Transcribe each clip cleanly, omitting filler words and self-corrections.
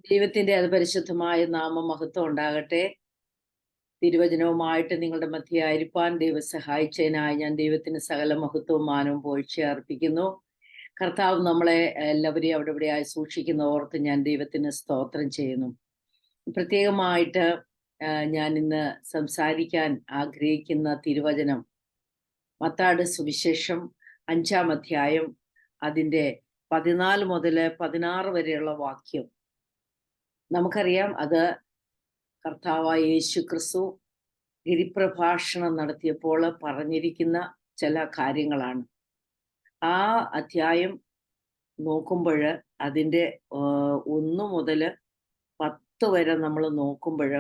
ദൈവത്തിന്റെ അതിപരിശുദ്ധമായ നാമം മഹത്വം ഉണ്ടാകട്ടെ. തിരുവചനവുമായിട്ട് നിങ്ങളുടെ മധ്യയായിരിക്കാൻ ദൈവം സഹായിച്ചതിനായി ഞാൻ ദൈവത്തിന് സകല മഹത്വവും മാനവും പുകഴ്ചയും അർപ്പിക്കുന്നു. കർത്താവ് നമ്മളെ എല്ലാവരെയും അവിടെ ഇവിടെയായി സൂക്ഷിക്കുന്ന ഓർത്ത് ഞാൻ ദൈവത്തിന് സ്തോത്രം ചെയ്യുന്നു. പ്രത്യേകമായിട്ട് ഞാൻ ഇന്ന് സംസാരിക്കാൻ ആഗ്രഹിക്കുന്ന തിരുവചനം മത്തായിയുടെ സുവിശേഷം 5-ാം അധ്യായം അതിൻ്റെ 14 മുതൽ 16 വരെയുള്ള വാക്യം. നമുക്കറിയാം, അത് കർത്താവായ യേശു ക്രിസ്തു ഗിരിപ്രഭാഷണം നടത്തിയപ്പോൾ പറഞ്ഞിരിക്കുന്ന ചില കാര്യങ്ങളാണ്. ആ അധ്യായം നോക്കുമ്പോൾ അതിൻ്റെ 1 മുതൽ 10 വരെ നമ്മൾ നോക്കുമ്പോൾ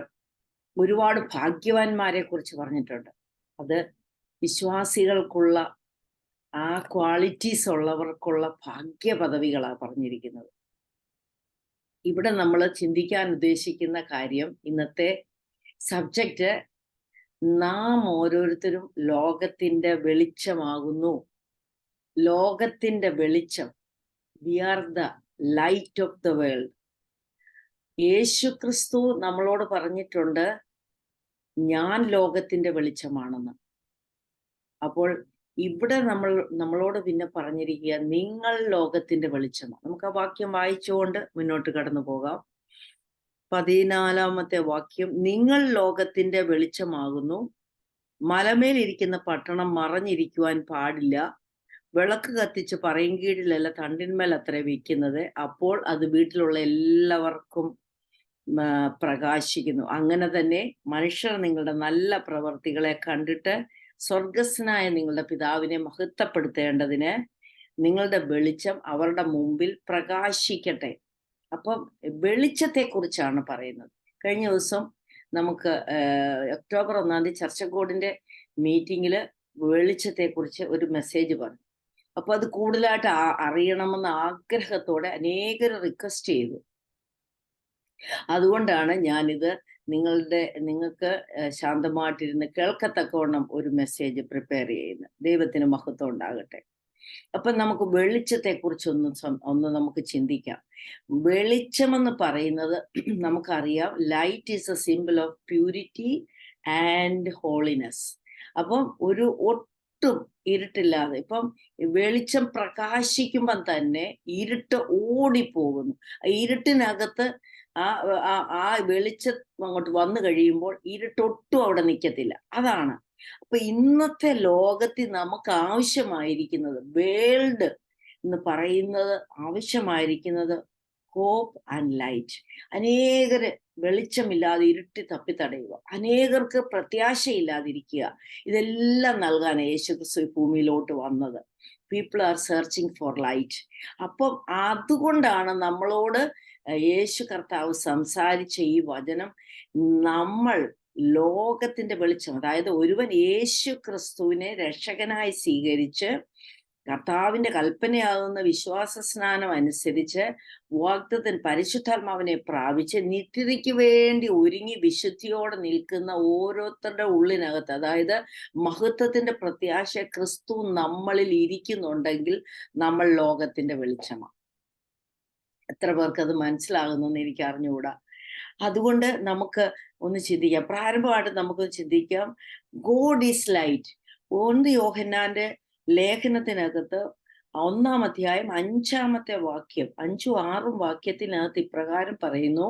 ഒരുപാട് ഭാഗ്യവാന്മാരെ കുറിച്ച് പറഞ്ഞിട്ടുണ്ട്. അത് വിശ്വാസികൾക്കുള്ള ആ ക്വാളിറ്റീസ് ഉള്ളവർക്കുള്ള ഭാഗ്യ പദവികളാണ് പറഞ്ഞിരിക്കുന്നത്. ഇവിടെ നമ്മൾ ചിന്തിക്കാൻ ഉദ്ദേശിക്കുന്ന കാര്യം, ഇന്നത്തെ സബ്ജക്റ്റ്, നാം ഓരോരുത്തരും ലോകത്തിന്റെ വെളിച്ചമാകുന്നു. ലോകത്തിന്റെ വെളിച്ചം. We are the light of the world. യേശു ക്രിസ്തു നമ്മളോട് പറഞ്ഞിട്ടുണ്ട്, ഞാൻ ലോകത്തിന്റെ വെളിച്ചമാണെന്ന്. അപ്പോൾ ഇവിടെ നമ്മളോട് പിന്നെ പറഞ്ഞിരിക്കുക, നിങ്ങൾ ലോകത്തിന്റെ വെളിച്ചമാണ്. നമുക്ക് ആ വാക്യം വായിച്ചുകൊണ്ട് മുന്നോട്ട് കടന്നു പോകാം. 14-ാമത്തെ വാക്യം, നിങ്ങൾ ലോകത്തിന്റെ വെളിച്ചമാകുന്നു. മലമേൽ ഇരിക്കുന്ന പട്ടണം മറഞ്ഞിരിക്കുവാൻ പാടില്ല. വിളക്ക് കത്തിച്ച് പറയും കീഴിലല്ല തണ്ടിന്മേൽ അത്ര വെക്കുന്നത്, അപ്പോൾ അത് വീട്ടിലുള്ള എല്ലാവർക്കും പ്രകാശിക്കുന്നു. അങ്ങനെ തന്നെ മനുഷ്യർ നിങ്ങളുടെ നല്ല പ്രവർത്തികളെ കണ്ടിട്ട് സ്വർഗസ്വനായ നിങ്ങളുടെ പിതാവിനെ മഹത്വപ്പെടുത്തേണ്ടതിന് നിങ്ങളുടെ വെളിച്ചം അവരുടെ മുമ്പിൽ പ്രകാശിക്കട്ടെ. അപ്പം വെളിച്ചത്തെക്കുറിച്ചാണ് പറയുന്നത്. കഴിഞ്ഞ ദിവസം നമുക്ക് ഒക്ടോബർ 1-ാം തീയതി ചർച്ചക്കോടിന്റെ മീറ്റിങ്ങിൽ വെളിച്ചത്തെക്കുറിച്ച് ഒരു മെസ്സേജ് പറഞ്ഞു. അപ്പൊ അത് കൂടുതലായിട്ട് അറിയണമെന്ന ആഗ്രഹത്തോടെ അനേകർ റിക്വസ്റ്റ് ചെയ്തു. അതുകൊണ്ടാണ് ഞാനിത് നിങ്ങൾക്ക് ശാന്തമായിട്ടിരുന്ന് കേൾക്കത്തക്കവണ്ണം ഒരു മെസ്സേജ് പ്രിപ്പയർ ചെയ്യുന്നത്. ദൈവത്തിന് മഹത്വം ഉണ്ടാകട്ടെ. അപ്പൊ നമുക്ക് വെളിച്ചത്തെക്കുറിച്ച് ഒന്ന് നമുക്ക് ചിന്തിക്കാം. വെളിച്ചമെന്ന് പറയുന്നത് നമുക്കറിയാം, light is A simple of purity and holiness. അപ്പം ഒരു ഒട്ടും ഇരുട്ടില്ലാതെ, ഇപ്പം വെളിച്ചം പ്രകാശിക്കുമ്പം തന്നെ ഇരുട്ട് ഓടിപ്പോകുന്നു. ഇരുട്ടിനകത്ത് ആ വെളിച്ചം അങ്ങോട്ട് വന്നു കഴിയുമ്പോൾ ഇരുട്ടൊട്ടും അവിടെ നിൽക്കത്തില്ല. അതാണ്. അപ്പൊ ഇന്നത്തെ ലോകത്തിൽ നമുക്ക് ആവശ്യമായിരിക്കുന്നത്, വേൾഡ് എന്ന് പറയുന്നത് ആവശ്യമായിരിക്കുന്നത് ഹോപ്പ് ആൻഡ് ലൈറ്റ്. അനേകര് വെളിച്ചമില്ലാതെ ഇരുട്ടി തപ്പിത്തടയുക, അനേകർക്ക് പ്രത്യാശയില്ലാതിരിക്കുക. ഇതെല്ലാം നൽകാൻ യേശു ക്രിസ്തു ഭൂമിയിലോട്ട് വന്നത്. People are searching for light. അപ്പം അതുകൊണ്ടാണ് നമ്മളോട് യേശു കർത്താവ് സംസാരിച്ച ഈ വചനം, നമ്മൾ ലോകത്തിന്റെ വെളിച്ചം. അതായത് ഒരുവൻ യേശു ക്രിസ്തുവിനെ രക്ഷകനായി സ്വീകരിച്ച് കർത്താവിന്റെ കൽപ്പനയാകുന്ന വിശ്വാസ സ്നാനം അനുസരിച്ച് വാഗ്ദത്തൻ പരിശുദ്ധാത്മാവിനെ പ്രാപിച്ച് നിത്യതയ്ക്ക് വേണ്ടി ഒരുങ്ങി വിശുദ്ധിയോടെ നിൽക്കുന്ന ഓരോരുത്തരുടെ ഉള്ളിനകത്ത്, അതായത് മഹത്വത്തിന്റെ പ്രത്യാശ ക്രിസ്തു നമ്മളിൽ ഇരിക്കുന്നുണ്ടെങ്കിൽ നമ്മൾ ലോകത്തിന്റെ വെളിച്ചമാണ്. എത്ര പേർക്ക് അത് മനസ്സിലാകുന്നെന്ന് എനിക്ക് അറിഞ്ഞുകൂടാ. അതുകൊണ്ട് നമുക്ക് ഒന്ന് ചിന്തിക്കാം. പ്രാരംഭമായിട്ട് നമുക്ക് ചിന്തിക്കാം, ഗോഡ് ഈസ് ലൈറ്റ്. 1 യോഹന്നാന്റെ ലേഖനത്തിനകത്ത് 1-ാം അധ്യായം 5-ാമത്തെ വാക്യം, 5ഉം 6ഉം വാക്യത്തിനകത്ത് ഇപ്രകാരം പറയുന്നു,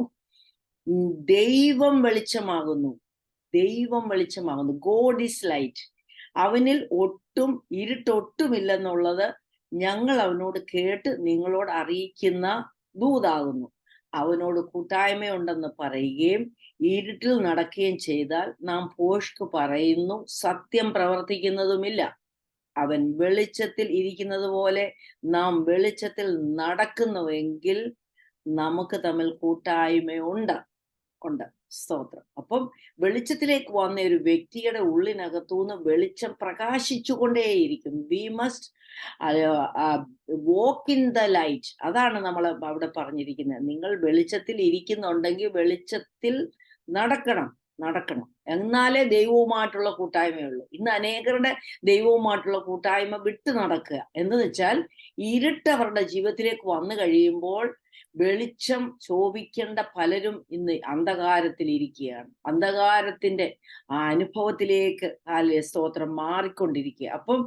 ദൈവം വെളിച്ചമാകുന്നു. ദൈവം വെളിച്ചമാകുന്നു. God is light. അവനിൽ ഒട്ടും ഇരുട്ടൊട്ടുമില്ലെന്നുള്ളത് ഞങ്ങൾ അവനോട് കേട്ട് നിങ്ങളോട് അറിയിക്കുന്ന ദൂതാകുന്നു. അവനോട് കൂട്ടായ്മയുണ്ടെന്ന് പറയുകയും ഇരുട്ടിൽ നടക്കുകയും ചെയ്താൽ നാം ഭോഷ്ക് പറയുന്നു, സത്യം പ്രവർത്തിക്കുന്നതുമില്ല. അവൻ വെളിച്ചത്തിൽ ഇരിക്കുന്നത് പോലെ നാം വെളിച്ചത്തിൽ നടക്കുന്നുവെങ്കിൽ നമുക്ക് തമ്മിൽ കൂട്ടായ്മയുണ്ട്. സ്തോത്രം. അപ്പം വെളിച്ചത്തിലേക്ക് വന്ന ഒരു വ്യക്തിയുടെ ഉള്ളിനകത്തുനിന്ന് വെളിച്ചം പ്രകാശിച്ചുകൊണ്ടേയിരിക്കും. We must walk in the light. അതാണ് നമ്മൾ അവിടെ പറഞ്ഞിരിക്കുന്നത്. നിങ്ങൾ വെളിച്ചത്തിൽ ഇരിക്കുന്നുണ്ടെങ്കിൽ വെളിച്ചത്തിൽ നടക്കണം. നടക്കണം. എന്നാലേ ദൈവവുമായിട്ടുള്ള കൂട്ടായ്മയുള്ളൂ. ഇന്ന് അനേകരുടെ ദൈവവുമായിട്ടുള്ള കൂട്ടായ്മ വിട്ടു നടക്കുക എന്ന് വെച്ചാൽ ഇരുട്ട് അവരുടെ ജീവിതത്തിലേക്ക് വന്നു കഴിയുമ്പോൾ വെളിച്ചം ശോഭിക്കേണ്ട പലരും ഇന്ന് അന്ധകാരത്തിൽ ഇരിക്കുകയാണ്. അന്ധകാരത്തിന്റെ ആ അനുഭവത്തിലേക്ക് സ്തോത്രം മാറിക്കൊണ്ടിരിക്കുക. അപ്പം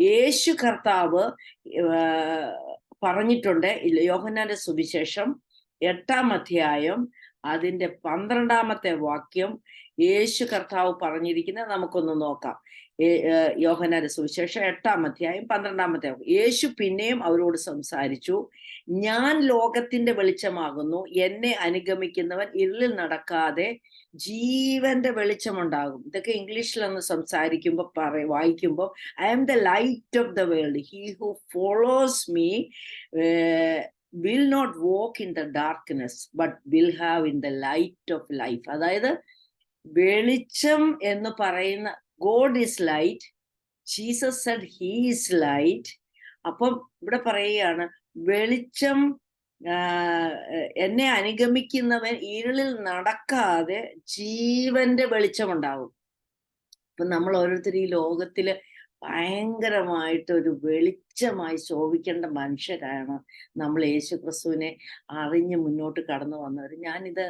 യേശു കർത്താവ് പറഞ്ഞിട്ടുണ്ട്. യോഹന്നാന്റെ സുവിശേഷം 8-ാം അധ്യായം അതിന്റെ 12-ാമത്തെ വാക്യം യേശു കർത്താവ് പറഞ്ഞിരിക്കുന്നത് നമുക്കൊന്ന് നോക്കാം. യോഹന്നാന്റെ സുവിശേഷം 8-ാം അധ്യായം 12-ാമത്തെ വാക്യം. യേശു പിന്നെയും അവരോട് സംസാരിച്ചു, ഞാൻ ലോകത്തിന്റെ വെളിച്ചമാകുന്നു. എന്നെ അനുഗമിക്കുന്നവൻ ഇരുളിൽ നടക്കാതെ ജീവന്റെ വെളിച്ചമുണ്ടാകും. ഇതൊക്കെ ഇംഗ്ലീഷിലൊന്ന് സംസാരിക്കുമ്പോൾ വായിക്കുമ്പോൾ, I am the light of the world, he who follows me will not walk in the darkness but will have in the light of life. അതായത് വെളിച്ചം എന്ന് പറയുന്ന, God is light, Jesus said he is light. അപ്പം ഇവിടെ പറയുകയാണ്, വെളിച്ചം എന്നെ അനുഗമിക്കുന്നവൻ ഇരുളിൽ നടക്കാതെ ജീവന്റെ വെളിച്ചമുണ്ടാകും. അപ്പൊ നമ്മൾ ഓരോരുത്തർ ഈ ലോകത്തില് ഭയങ്കരമായിട്ടൊരു വെളിച്ചമായി ശോഭിക്കേണ്ട മനുഷ്യരാണ് നമ്മൾ. യേശു ക്രിസ്തുവിനെ അറിഞ്ഞ് മുന്നോട്ട് കടന്നു വന്നവർ. ഞാനിത്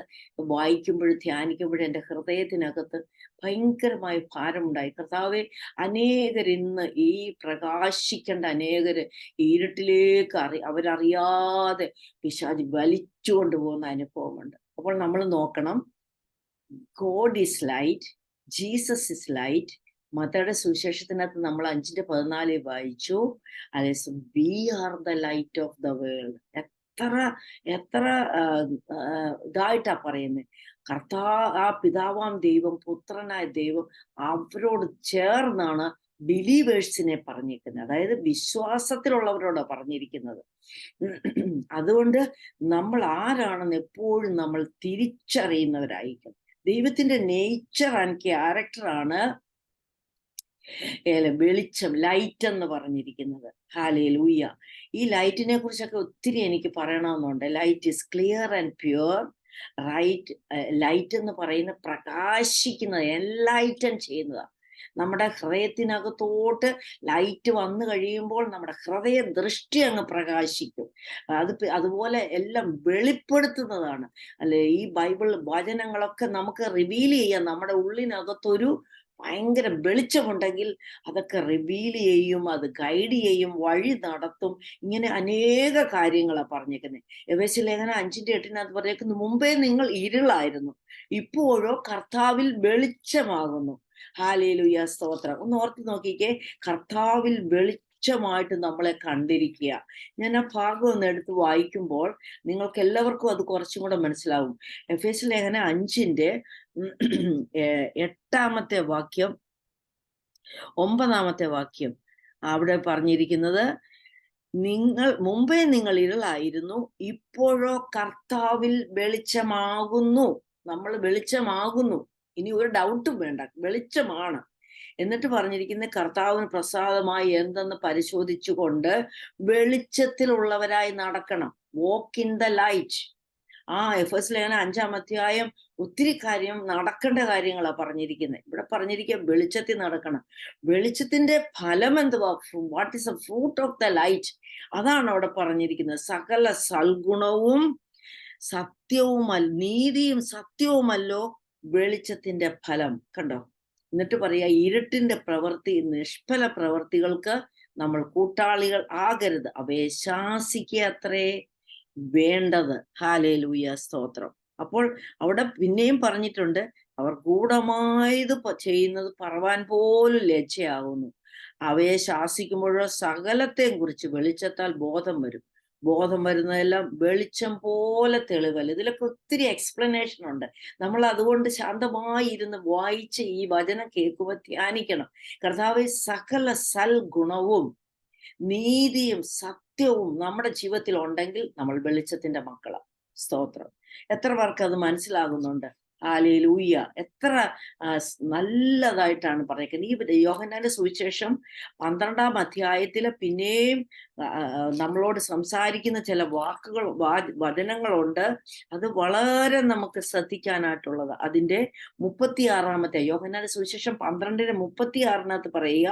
വായിക്കുമ്പോഴും ധ്യാനിക്കുമ്പോഴും എൻ്റെ ഹൃദയത്തിനകത്ത് ഭയങ്കരമായ ഭാരമുണ്ടായി. കർത്താവെ, അനേകരിന്ന് ഈ പ്രകാശിക്കേണ്ട അനേകര് ഇരുട്ടിലേക്ക് അവരറിയാതെ പിശാച് വലിച്ചുകൊണ്ട് പോകുന്ന അനുഭവമുണ്ട്. അപ്പോൾ നമ്മൾ നോക്കണം, God is light, Jesus is light. മത്തയുടെ സുവിശേഷത്തിനകത്ത് നമ്മൾ 5:14 വായിച്ചു, അതായത് we are the light of the world. എത്ര ഇതായിട്ടാ പറയുന്നത്. ആ പിതാവാം ദൈവം, പുത്രനായ ദൈവം അവരോട് ചേർന്നാണ് ബിലീവേഴ്സിനെ പറഞ്ഞിരിക്കുന്നത്. അതായത് വിശ്വാസത്തിലുള്ളവരോടാണ് പറഞ്ഞിരിക്കുന്നത്. അതുകൊണ്ട് നമ്മൾ ആരാണെന്ന് എപ്പോഴും നമ്മൾ തിരിച്ചറിയുന്നവരായിരിക്കും. ദൈവത്തിന്റെ നേച്ചർ ആൻഡ് ക്യാരക്ടറാണ് വെളിച്ചം, ലൈറ്റ് എന്ന് പറഞ്ഞിരിക്കുന്നത്. ഹല്ലേലൂയ. ഈ ലൈറ്റിനെ കുറിച്ചൊക്കെ ഒത്തിരി എനിക്ക് പറയണമെന്നുണ്ട്. Light is clear and pure. Light എന്ന് പറയുന്ന പ്രകാശിക്കുന്നത്, എൻലൈറ്റൻ ചെയ്യുന്നതാണ്. നമ്മുടെ ഹൃദയത്തിനകത്തോട്ട് ലൈറ്റ് വന്നു കഴിയുമ്പോൾ നമ്മുടെ ഹൃദയ ദൃഷ്ടി അങ്ങ് പ്രകാശിക്കും. അതുപോലെ എല്ലാം വെളിപ്പെടുത്തുന്നതാണ്. അല്ലെ, ഈ ബൈബിൾ വചനങ്ങളൊക്കെ നമുക്ക് റിവീൽ ചെയ്യാം. നമ്മുടെ ഉള്ളിനകത്തൊരു ഭയങ്കര വെളിച്ചമുണ്ടെങ്കിൽ അതൊക്കെ റിവീൽ ചെയ്യും, അത് ഗൈഡ് ചെയ്യും, വഴി നടത്തും. ഇങ്ങനെ അനേക കാര്യങ്ങളാണ് പറഞ്ഞേക്കുന്നത്. എഫേസ്യ ലേഖനം 5:8 പറഞ്ഞേക്കുന്നു, മുമ്പേ നിങ്ങൾ ഇരുളായിരുന്നു, ഇപ്പോഴോ കർത്താവിൽ വെളിച്ചമാകുന്നു. ഹല്ലേലൂയ, സ്തോത്രം. ഒന്ന് ഓർത്ത് നോക്കിക്കേ, കർത്താവിൽ വെളിച്ചമായിട്ട് നമ്മളെ കണ്ടിരിക്കുക. ഞാൻ ആ ഭാഗം ഒന്ന് എടുത്ത് വായിക്കുമ്പോൾ നിങ്ങൾക്ക് എല്ലാവർക്കും അത് കുറച്ചും കൂടെ മനസ്സിലാവും. എഫേസ്യ ലേഖനം 5:8 വാക്യം, 9 വാക്യം അവിടെ പറഞ്ഞിരിക്കുന്നത്, മുമ്പേ നിങ്ങൾ ഇരുളായിരുന്നു, ഇപ്പോഴോ കർത്താവിൽ വെളിച്ചമാകുന്നു. നമ്മൾ വെളിച്ചമാകുന്നു, ഇനി ഒരു ഡൗട്ടും വേണ്ട, വെളിച്ചമാണ്. എന്നിട്ട് പറഞ്ഞിരിക്കുന്ന, കർത്താവിന് പ്രസാദമായി എന്തെന്ന് പരിശോധിച്ചുകൊണ്ട് വെളിച്ചത്തിലുള്ളവരായി നടക്കണം. Walk in the light. എഫേസ്യ ലേഖനം 5-ാം അധ്യായം ഒത്തിരി കാര്യം, നടക്കേണ്ട കാര്യങ്ങളാണ് പറഞ്ഞിരിക്കുന്നത്. ഇവിടെ പറഞ്ഞിരിക്കുക വെളിച്ചത്തിൽ നടക്കണം. വെളിച്ചത്തിന്റെ ഫലം എന്തുവാ? What is the fruit of the light? അതാണ് അവിടെ പറഞ്ഞിരിക്കുന്നത്. സകല സൽഗുണവും നീതിയും സത്യവുമല്ലോ വെളിച്ചത്തിന്റെ ഫലം. കണ്ടോ? എന്നിട്ട് പറയാ, ഇരുട്ടിന്റെ പ്രവൃത്തി, നിഷ്ഫല പ്രവൃത്തികൾക്ക് നമ്മൾ കൂട്ടാളികൾ ആകരുത്, അവയെ ശാസിക്കുക അത്രേ വേണ്ടത്. ഹല്ലേലൂയ, സ്തോത്രം. അപ്പോൾ അവിടെ പിന്നെയും പറഞ്ഞിട്ടുണ്ട്, അവർ ഗൂഢമായത് ചെയ്യുന്നത് പറവാൻ പോലും ലജ്ജയാകുന്നു. അവയെ ശാസിക്കുമ്പോഴോ സകലത്തെയും കുറിച്ച് വെളിച്ചത്താൽ ബോധം വരും. ബോധം വരുന്നതെല്ലാം വെളിച്ചം പോലെ തെളിവല്ല. ഇതിലൊക്കെ ഒത്തിരി എക്സ്പ്ലനേഷൻ ഉണ്ട്. നമ്മൾ അതുകൊണ്ട് ശാന്തമായി ഇരുന്ന് വായിച്ച് ഈ വചനം കേൾക്കുമ്പോൾ ധ്യാനിക്കണം. കർത്താവേ, സകല സൽഗുണവും നീതിയും സത്യവും നമ്മുടെ ജീവിതത്തിൽ ഉണ്ടെങ്കിൽ നമ്മൾ വെളിച്ചത്തിന്റെ മക്കളാണ്. സ്തോത്രം. എത്ര പേർക്ക് അത് മനസ്സിലാകുന്നുണ്ട്? ഹല്ലേലൂയ. എത്ര നല്ലതായിട്ടാണ് പറഞ്ഞിരിക്കുന്നത്. ഈ യോഹന്നാന്റെ സുവിശേഷം 12-ാം അധ്യായത്തില് പിന്നെയും നമ്മളോട് സംസാരിക്കുന്ന ചില വാക്കുകൾ വചനങ്ങളുണ്ട്. അത് വളരെ നമുക്ക് ശ്രദ്ധിക്കാനായിട്ടുള്ളത്. അതിന്റെ 36-ാമത്തെ യോഹന്നാന്റെ സുവിശേഷം 12:36 പറയുക,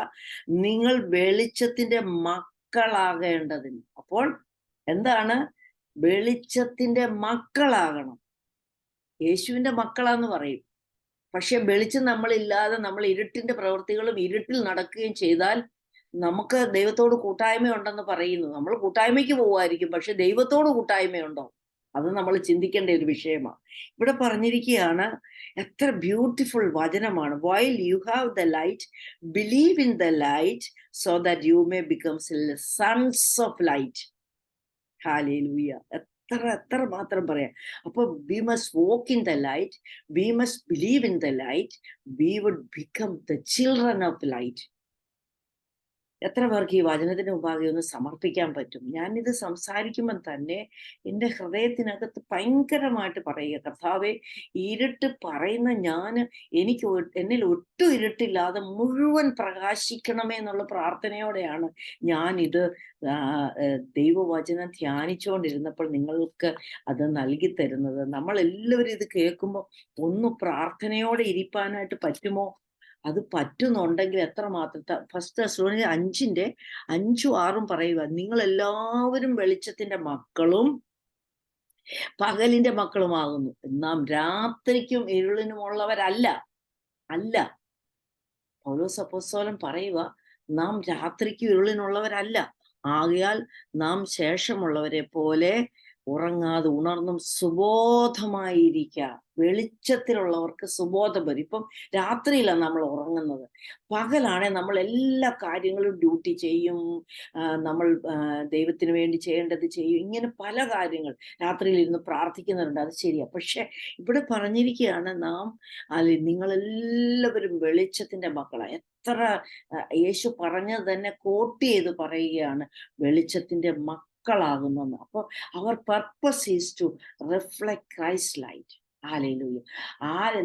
നിങ്ങൾ വെളിച്ചത്തിന്റെ മക്കളാകേണ്ടതിന്. അപ്പോൾ എന്താണ്? വെളിച്ചത്തിന്റെ മക്കളാകണം. യേശുവിന്റെ മക്കളാന്ന് പറയും. പക്ഷെ വെളിച്ചം നമ്മളില്ലാതെ നമ്മൾ ഇരുട്ടിന്റെ പ്രവൃത്തികളും ഇരുട്ടിൽ നടക്കുകയും ചെയ്താൽ നമുക്ക് ദൈവത്തോട് കൂട്ടായ്മയുണ്ടെന്ന് പറയുന്നു. നമ്മൾ കൂട്ടായ്മയ്ക്ക് പോവുമായിരിക്കും, പക്ഷെ ദൈവത്തോട് കൂട്ടായ്മയുണ്ടോ? അത് നമ്മൾ ചിന്തിക്കേണ്ട ഒരു വിഷയമാണ്. ഇവിടെ പറഞ്ഞിരിക്കുകയാണ്, എത്ര ബ്യൂട്ടിഫുൾ വചനമാണ്. While you have the light, believe in the light so that you may become sons of light. ഹല്ലേലൂയ. എത്ര മാത്രം പറയാം. അപ്പൊ we must walk in the light, we must believe in the light, we would become the children of light. എത്ര പേർക്ക് ഈ വചനത്തിന് മുമ്പാകെ ഒന്ന് സമർപ്പിക്കാൻ പറ്റും? ഞാനിത് സംസാരിക്കുമ്പോൾ തന്നെ എൻ്റെ ഹൃദയത്തിനകത്ത് ഭയങ്കരമായിട്ട് പറയുക, കർത്താവേ, ഇരുട്ട് പറയുന്ന എനിക്ക് എന്നിൽ ഒട്ടും ഇരുട്ടില്ലാതെ മുഴുവൻ പ്രകാശിക്കണമേ എന്നുള്ള പ്രാർത്ഥനയോടെയാണ് ഞാനിത് ദൈവവചനം ധ്യാനിച്ചുകൊണ്ടിരുന്നപ്പോൾ നിങ്ങൾക്ക് അത് നൽകി തരുന്നത്. നമ്മളെല്ലാവരും ഇത് കേൾക്കുമ്പോൾ ഒന്ന് പ്രാർത്ഥനയോടെ ഇരിപ്പാനായിട്ട് പറ്റുമോ? അത് പറ്റുന്നുണ്ടെങ്കിൽ എത്രമാത്രം. 1 തെസ്സലോനിക്കർ 5:5-6 പറയുക, നിങ്ങൾ എല്ലാവരും വെളിച്ചത്തിന്റെ മക്കളും പകലിന്റെ മക്കളുമാകുന്നു. നാം രാത്രിക്കും ഇരുളിനുമുള്ളവരല്ല. അല്ല. പൗലോസ് അപ്പോസ്തലൻ പറയുക, നാം രാത്രിക്കും ഇരുളിനുള്ളവരല്ല. ആകയാൽ നാം ശേഷമുള്ളവരെ പോലെ ഉറങ്ങാതെ ഉണർന്നും സുബോധമായിരിക്കുക. വെളിച്ചത്തിലുള്ളവർക്ക് സുബോധം വരും. ഇപ്പം രാത്രിയിലാണ് നമ്മൾ ഉറങ്ങുന്നത്. പകലാണെ നമ്മൾ എല്ലാ കാര്യങ്ങളും ഡ്യൂട്ടി ചെയ്യും, നമ്മൾ ദൈവത്തിന് വേണ്ടി ചെയ്യേണ്ടത് ചെയ്യും. ഇങ്ങനെ പല കാര്യങ്ങൾ രാത്രിയിൽ ഇരുന്ന് പ്രാർത്ഥിക്കുന്നുണ്ട്, അത് ശരിയാ. പക്ഷെ ഇവിടെ പറഞ്ഞിരിക്കുകയാണ്, നിങ്ങളെല്ലാവരും വെളിച്ചത്തിന്റെ മക്കളാണ്. എത്ര യേശു പറഞ്ഞത് തന്നെ കോട്ട് ചെയ്ത് പറയുകയാണ്, വെളിച്ചത്തിന്റെ മക്കളാകുന്നെന്ന്. അപ്പോൾ അവർ purpose is to reflect Christ light. ഹല്ലേലൂയ.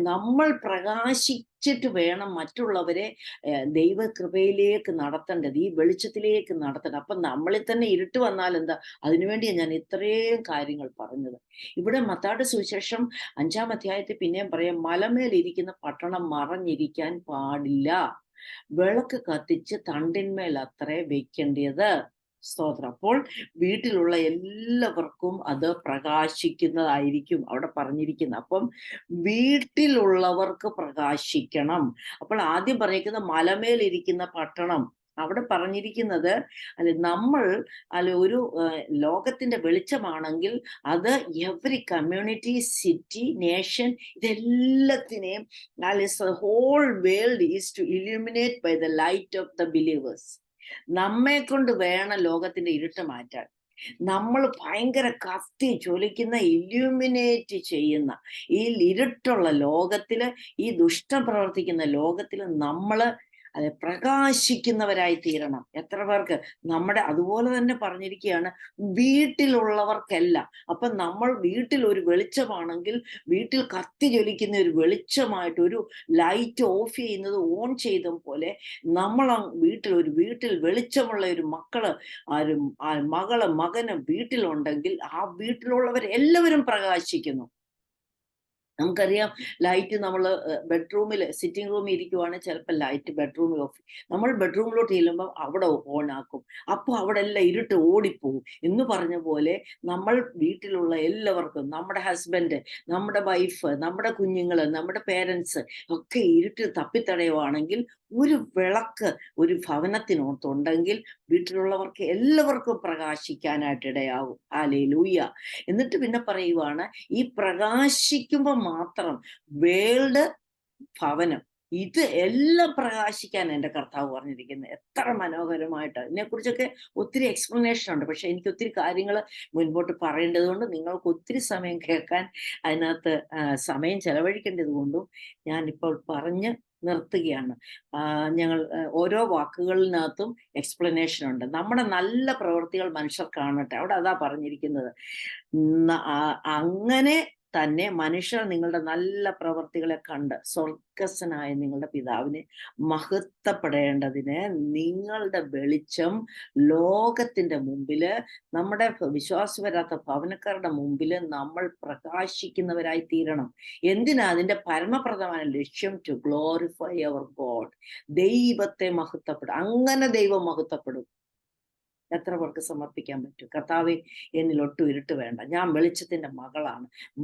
നമ്മൾ പ്രകാശിച്ചിട്ട് വേണം മറ്റുള്ളവരെ ദൈവകൃപയിലേക്ക് നടത്തേണ്ടത്, ഈ വെളിച്ചത്തിലേക്ക് നടത്തേണ്ടത്. അപ്പൊ നമ്മളിൽ തന്നെ ഇരുട്ട് വന്നാൽ എന്താ? അതിനുവേണ്ടിയാണ് ഞാൻ ഇത്രയും കാര്യങ്ങൾ പറഞ്ഞത്. ഇവിടെ മത്തായിയുടെ സുവിശേഷം 5-ാം അധ്യായത്തിൽ പിന്നെയും പറയാം, മലമേലിരിക്കുന്ന പട്ടണം മറഞ്ഞിരിക്കാൻ പാടില്ല, വിളക്ക് കത്തിച്ച് തണ്ടിന്മേൽ അത്രേ വെക്കേണ്ടത്. സ്തോത്രം. അപ്പോൾ വീട്ടിലുള്ള എല്ലാവർക്കും അത് പ്രകാശിക്കുന്നതായിരിക്കും അവിടെ പറഞ്ഞിരിക്കുന്നത്. അപ്പം വീട്ടിലുള്ളവർക്ക് പ്രകാശിക്കണം. അപ്പോൾ ആദ്യം പറഞ്ഞിരിക്കുന്ന മലമേലിരിക്കുന്ന പട്ടണം, അവിടെ പറഞ്ഞിരിക്കുന്നത് നമ്മൾ ഒരു ലോകത്തിന്റെ വെളിച്ചമാണെങ്കിൽ അത് എവറി കമ്മ്യൂണിറ്റി, സിറ്റി, നേഷൻ, ഇതെല്ലാത്തിനെയും whole world is to illuminate by the light of the believers. നമ്മെ കൊണ്ട് വേണം ലോകത്തിന്റെ ഇരുട്ട് മാറ്റാൻ. നമ്മൾ ഭയങ്കര കത്തി ജ്വലിക്കുന്ന, ഇല്യൂമിനേറ്റ് ചെയ്യുന്ന ഈ ഇരുട്ടുള്ള ലോകത്തില്, ഈ ദുഷ്ടം പ്രവർത്തിക്കുന്ന ലോകത്തില് നമ്മള് പ്രകാശിക്കുന്നവരായി തീരണം. എത്ര പേർക്ക് അതുപോലെ തന്നെ പറഞ്ഞിരിക്കുകയാണ്, വീട്ടിലുള്ളവർക്കല്ല. അപ്പൊ നമ്മൾ വീട്ടിൽ ഒരു വെളിച്ചമാണെങ്കിൽ, വീട്ടിൽ കത്തി ജ്വലിക്കുന്ന ഒരു വെളിച്ചമായിട്ട്, ഒരു ലൈറ്റ് ഓഫ് ചെയ്യുന്നത് ഓൺ ചെയ്ത പോലെ നമ്മൾ വീട്ടിൽ വെളിച്ചമുള്ള ഒരു മകള് മകന് വീട്ടിലുണ്ടെങ്കിൽ ആ വീട്ടിലുള്ളവർ എല്ലാവരും പ്രകാശിക്കുന്നു. നമുക്കറിയാം, ലൈറ്റ് നമ്മൾ ബെഡ്റൂമിൽ, സിറ്റിംഗ് റൂമിൽ ഇരിക്കുവാണെങ്കിൽ ചിലപ്പോൾ ലൈറ്റ് ബെഡ്റൂമിൽ ഓഫ്, നമ്മൾ ബെഡ്റൂമിലോട്ട് ചെല്ലുമ്പോൾ അവിടെ ഓൺ ആക്കും. അപ്പോൾ അവിടെ എല്ലാം ഇരുട്ട് ഓടിപ്പോകും. എന്ന് പറഞ്ഞ പോലെ നമ്മൾ വീട്ടിലുള്ള എല്ലാവർക്കും, നമ്മുടെ ഹസ്ബൻഡ്, നമ്മുടെ വൈഫ്, നമ്മുടെ കുഞ്ഞുങ്ങൾ, നമ്മുടെ പേരൻസ് ഒക്കെ ഇരുട്ട് തപ്പിത്തടയുവാണെങ്കിൽ, ഒരു വിളക്ക് ഒരു ഭവനത്തിനോട്ടുണ്ടെങ്കിൽ വീട്ടിലുള്ളവർക്ക് എല്ലാവർക്കും പ്രകാശിക്കാനായിട്ട് ഇടയാകും. ഹല്ലേലൂയ. എന്നിട്ട് പിന്നെ പറയുവാണ്, ഈ പ്രകാശിക്കുമ്പോൾ മാത്രം വേൾഡ്, ഭവനം, ഇത് എല്ലാം പ്രകാശിക്കാൻ എൻ്റെ കർത്താവ് പറഞ്ഞിരിക്കുന്നത്. എത്ര മനോഹരമായിട്ട്. ഇതിനെക്കുറിച്ചൊക്കെ ഒത്തിരി എക്സ്പ്ലനേഷൻ ഉണ്ട്. പക്ഷെ എനിക്ക് ഒത്തിരി കാര്യങ്ങൾ മുൻപോട്ട് പറയേണ്ടത് കൊണ്ടും നിങ്ങൾക്ക് ഒത്തിരി സമയം കേൾക്കാൻ അതിനകത്ത് സമയം ചെലവഴിക്കേണ്ടത് കൊണ്ടും ഞാനിപ്പോൾ പറഞ്ഞ് നിർത്തുകയാണ്. ഞങ്ങൾ ഓരോ വാക്കുകളിനകത്തും എക്സ്പ്ലനേഷൻ ഉണ്ട്. നമ്മുടെ നല്ല പ്രവൃത്തികൾ മനുഷ്യർ കാണട്ടെ, അവിടെ അതാ പറഞ്ഞിരിക്കുന്നത്. അങ്ങനെ തന്നെ മനുഷ്യർ നിങ്ങളുടെ നല്ല പ്രവർത്തികളെ കണ്ട് സ്വർഗസ്ഥനായ നിങ്ങളുടെ പിതാവിനെ മഹത്വപ്പെടേണ്ടതിന് നിങ്ങളുടെ വെളിച്ചം ലോകത്തിന്റെ മുമ്പില്, നമ്മുടെ വിശ്വാസവരാത്ത ഭവനക്കാരുടെ മുമ്പില് നമ്മൾ പ്രകാശിക്കുന്നവരായി തീരണം. എന്തിനാ? അതിന്റെ പരമപ്രധാന ലക്ഷ്യം ടു ഗ്ലോറിഫൈ അവർ ഗോഡ്. ദൈവത്തെ മഹത്വപ്പെടും. അങ്ങനെ ദൈവം മഹത്വപ്പെടും. എത്ര പേർക്ക് സമർപ്പിക്കാൻ പറ്റും? കർത്താവേ, എന്നിൽ ഒട്ടും ഇരുട്ട് വേണ്ട, ഞാൻ വെളിച്ചത്തിന്റെ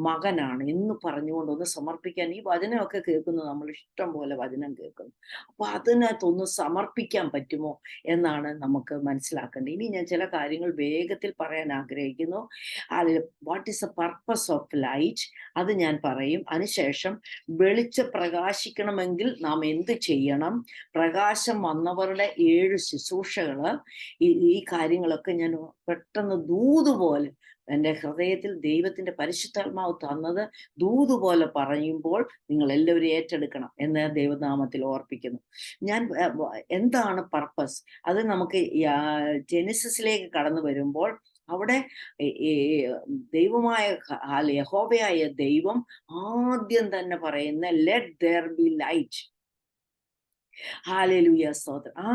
മകനാണ് എന്ന് പറഞ്ഞുകൊണ്ട് ഒന്ന് സമർപ്പിക്കാൻ. ഈ വചനമൊക്കെ കേൾക്കുന്നു, നമ്മൾ ഇഷ്ടം പോലെ വചനം കേൾക്കുന്നു. അപ്പൊ അതിനകത്തൊന്ന് സമർപ്പിക്കാൻ പറ്റുമോ എന്നാണ് നമുക്ക് മനസ്സിലാക്കേണ്ടത്. ഇനി ഞാൻ ചില കാര്യങ്ങൾ വേഗത്തിൽ പറയാൻ ആഗ്രഹിക്കുന്നു. അതിൽ what is the purpose of light അത് ഞാൻ പറയും. അതിനുശേഷം വെളിച്ചം പ്രകാശിക്കണമെങ്കിൽ നാം എന്ത് ചെയ്യണം, പ്രകാശം വന്നവരുടെ 7 ശുശ്രൂഷകള്, ഈ കാര്യങ്ങളൊക്കെ ഞാൻ പെട്ടെന്ന് ദൂതുപോലെ എൻ്റെ ഹൃദയത്തിൽ ദൈവത്തിന്റെ പരിശുദ്ധാത്മാവ് തന്നത് ദൂതുപോലെ പറയുമ്പോൾ നിങ്ങൾ എല്ലാവരും ഏറ്റെടുക്കണം എന്ന് ദൈവനാമത്തിൽ ഓർപ്പിക്കുന്നു. ഞാൻ എന്താണ് പർപ്പസ്? അത് നമുക്ക് ജെനിസിസിലേക്ക് കടന്നു വരുമ്പോൾ അവിടെ ദൈവമായ യഹോവയായ ദൈവം ആദ്യം തന്നെ പറയുന്ന ലെറ്റ് ദെയർ ബി ലൈറ്റ്. ഹല്ലേലൂയ, സ്തോത്രം. ആ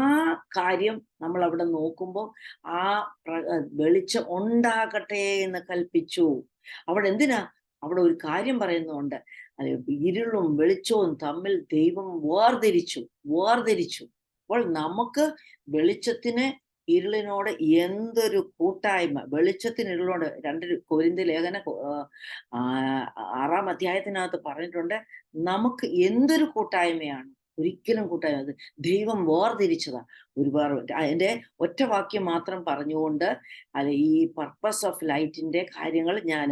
കാര്യം നമ്മൾ അവിടെ നോക്കുമ്പോൾ ആ വെളിച്ചം ഉണ്ടാകട്ടെ എന്ന് കൽപ്പിച്ചു. അവിടെ എന്തിനാ? അവിടെ ഒരു കാര്യം പറയുന്നുണ്ട്, ഇരുളും വെളിച്ചവും തമ്മിൽ ദൈവം വേർതിരിച്ചു. അപ്പോൾ നമുക്ക് വെളിച്ചത്തിന് ഇരുളിനോട് എന്തൊരു കൂട്ടായ്മ! വെളിച്ചത്തിന് ഇരുളിനോട് 2 കൊരിന്ത്യർ ലേഖനം 6-ാം അധ്യായത്തിനകത്ത് പറഞ്ഞിട്ടുണ്ട്, നമുക്ക് എന്തൊരു കൂട്ടായ്മയാണ്. ഒരിക്കലും കൂട്ടായ്മ, അത് ദൈവം വേർതിരിച്ചതാ. അതിന്റെ ഒറ്റ വാക്യം മാത്രം പറഞ്ഞുകൊണ്ട് ഈ പർപ്പസ് ഓഫ് ലൈറ്റിന്റെ കാര്യങ്ങൾ ഞാൻ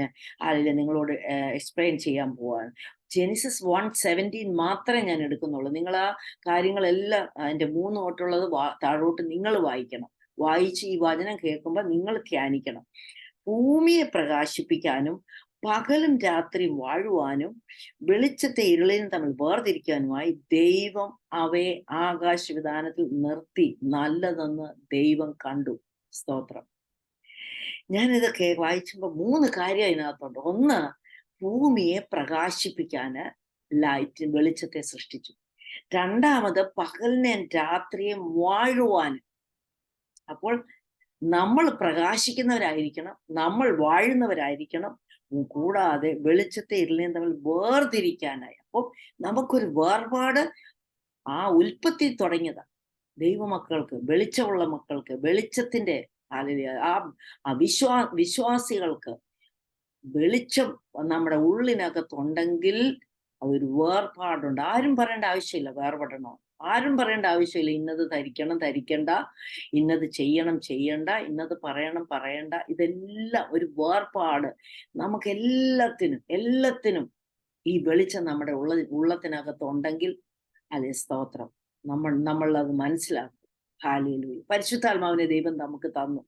നിങ്ങളോട് എക്സ്പ്ലെയിൻ ചെയ്യാൻ പോവാണ്. ജെനിസിസ് 1:17 മാത്രമേ ഞാൻ എടുക്കുന്നുള്ളൂ. നിങ്ങൾ ആ കാര്യങ്ങളെല്ലാം അതിന്റെ 3 തൊട്ടുള്ളത് താഴോട്ട് നിങ്ങൾ വായിക്കണം. വായിച്ച് ഈ വചനം കേൾക്കുമ്പോൾ നിങ്ങൾ ധ്യാനിക്കണം. ഭൂമിയെ പ്രകാശിപ്പിക്കാനും പകലും രാത്രിയും വാഴുവാനും വെളിച്ചത്തെ ഇരുളിനും തമ്മിൽ വേർതിരിക്കാനുമായി ദൈവം അവയെ ആകാശവിധാനത്തിൽ നിർത്തി, നല്ലതെന്ന് ദൈവം കണ്ടു. സ്തോത്രം. ഞാനിതൊക്കെ വായിച്ചപ്പോൾ 3 കാര്യം അതിനകത്തുണ്ട്. ഒന്ന്, ഭൂമിയെ പ്രകാശിപ്പിക്കാന് ലൈറ്റ് വെളിച്ചത്തെ സൃഷ്ടിച്ചു. രണ്ടാമത്, പകലിനെയും രാത്രിയും വാഴുവാനും. അപ്പോൾ നമ്മൾ പ്രകാശിക്കുന്നവരായിരിക്കണം, നമ്മൾ വാഴുന്നവരായിരിക്കണം, കൂടാതെ വെളിച്ചത്തെ ഇരുളിനെയും തമ്മിൽ വേർതിരിക്കാനായി. അപ്പോൾ നമുക്കൊരു വേർപാട് ആ ഉൽപ്പത്തി തുടങ്ങിയതാണ്. ദൈവമക്കൾക്ക്, വെളിച്ചമുള്ള മക്കൾക്ക്, വെളിച്ചത്തിന്റെ ആ വിശ്വാസികൾക്ക് വെളിച്ചം നമ്മുടെ ഉള്ളിനകത്തുണ്ടെങ്കിൽ ഒരു വേർപാടുണ്ട്. ആരും പറയേണ്ട ആവശ്യമില്ല വേർപെടണോ, ആരും പറയേണ്ട ആവശ്യമില്ല ഇന്നത് ധരിക്കണ്ട, ഇന്നത് ചെയ്യണ്ട, ഇന്നത് പറയണ്ട. ഇതെല്ലാം ഒരു വേർപാട്. നമുക്ക് എല്ലാത്തിനും ഈ വെളിച്ചം നമ്മുടെ ഉള്ളത്തിനകത്തുണ്ടെങ്കിൽ, അല്ലെ സ്തോത്രം, നമ്മൾ അത് മനസ്സിലാക്കും. ഹല്ലേലൂയ. പരിശുദ്ധാത്മാവിനെ ദൈവം നമുക്ക് തന്നു.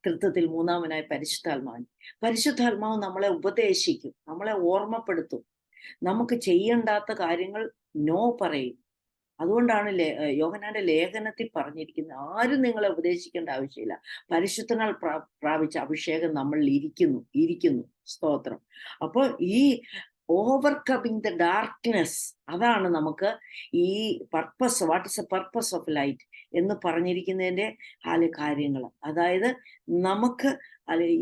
കൃത്യത്തിൽ 3-മനായ പരിശുദ്ധാത്മാവ് നമ്മളെ ഉപദേശിക്കും, നമ്മളെ ഓർമ്മപ്പെടുത്തും, നമുക്ക് ചെയ്യണ്ടാത്ത കാര്യങ്ങൾ നോ പറയും. അതുകൊണ്ടാണ് യോഹന്നാന്റെ ലേഖനത്തിൽ പറഞ്ഞിരിക്കുന്നത്, ആരും നിങ്ങളെ ഉപദേശിക്കേണ്ട ആവശ്യമില്ല, പരിശുദ്ധനാൽ പ്രാപിച്ച അഭിഷേകം നമ്മളിൽ ഇരിക്കുന്നു. സ്തോത്രം. അപ്പോൾ ഈ ഓവർകമ്മിങ് ദ ഡാർക്ക്നെസ്, അതാണ് നമുക്ക് ഈ purpose, what is A purpose of light എന്ന് പറഞ്ഞിരിക്കുന്നതിന്റെ കാര്യങ്ങൾ. അതായത് നമുക്ക്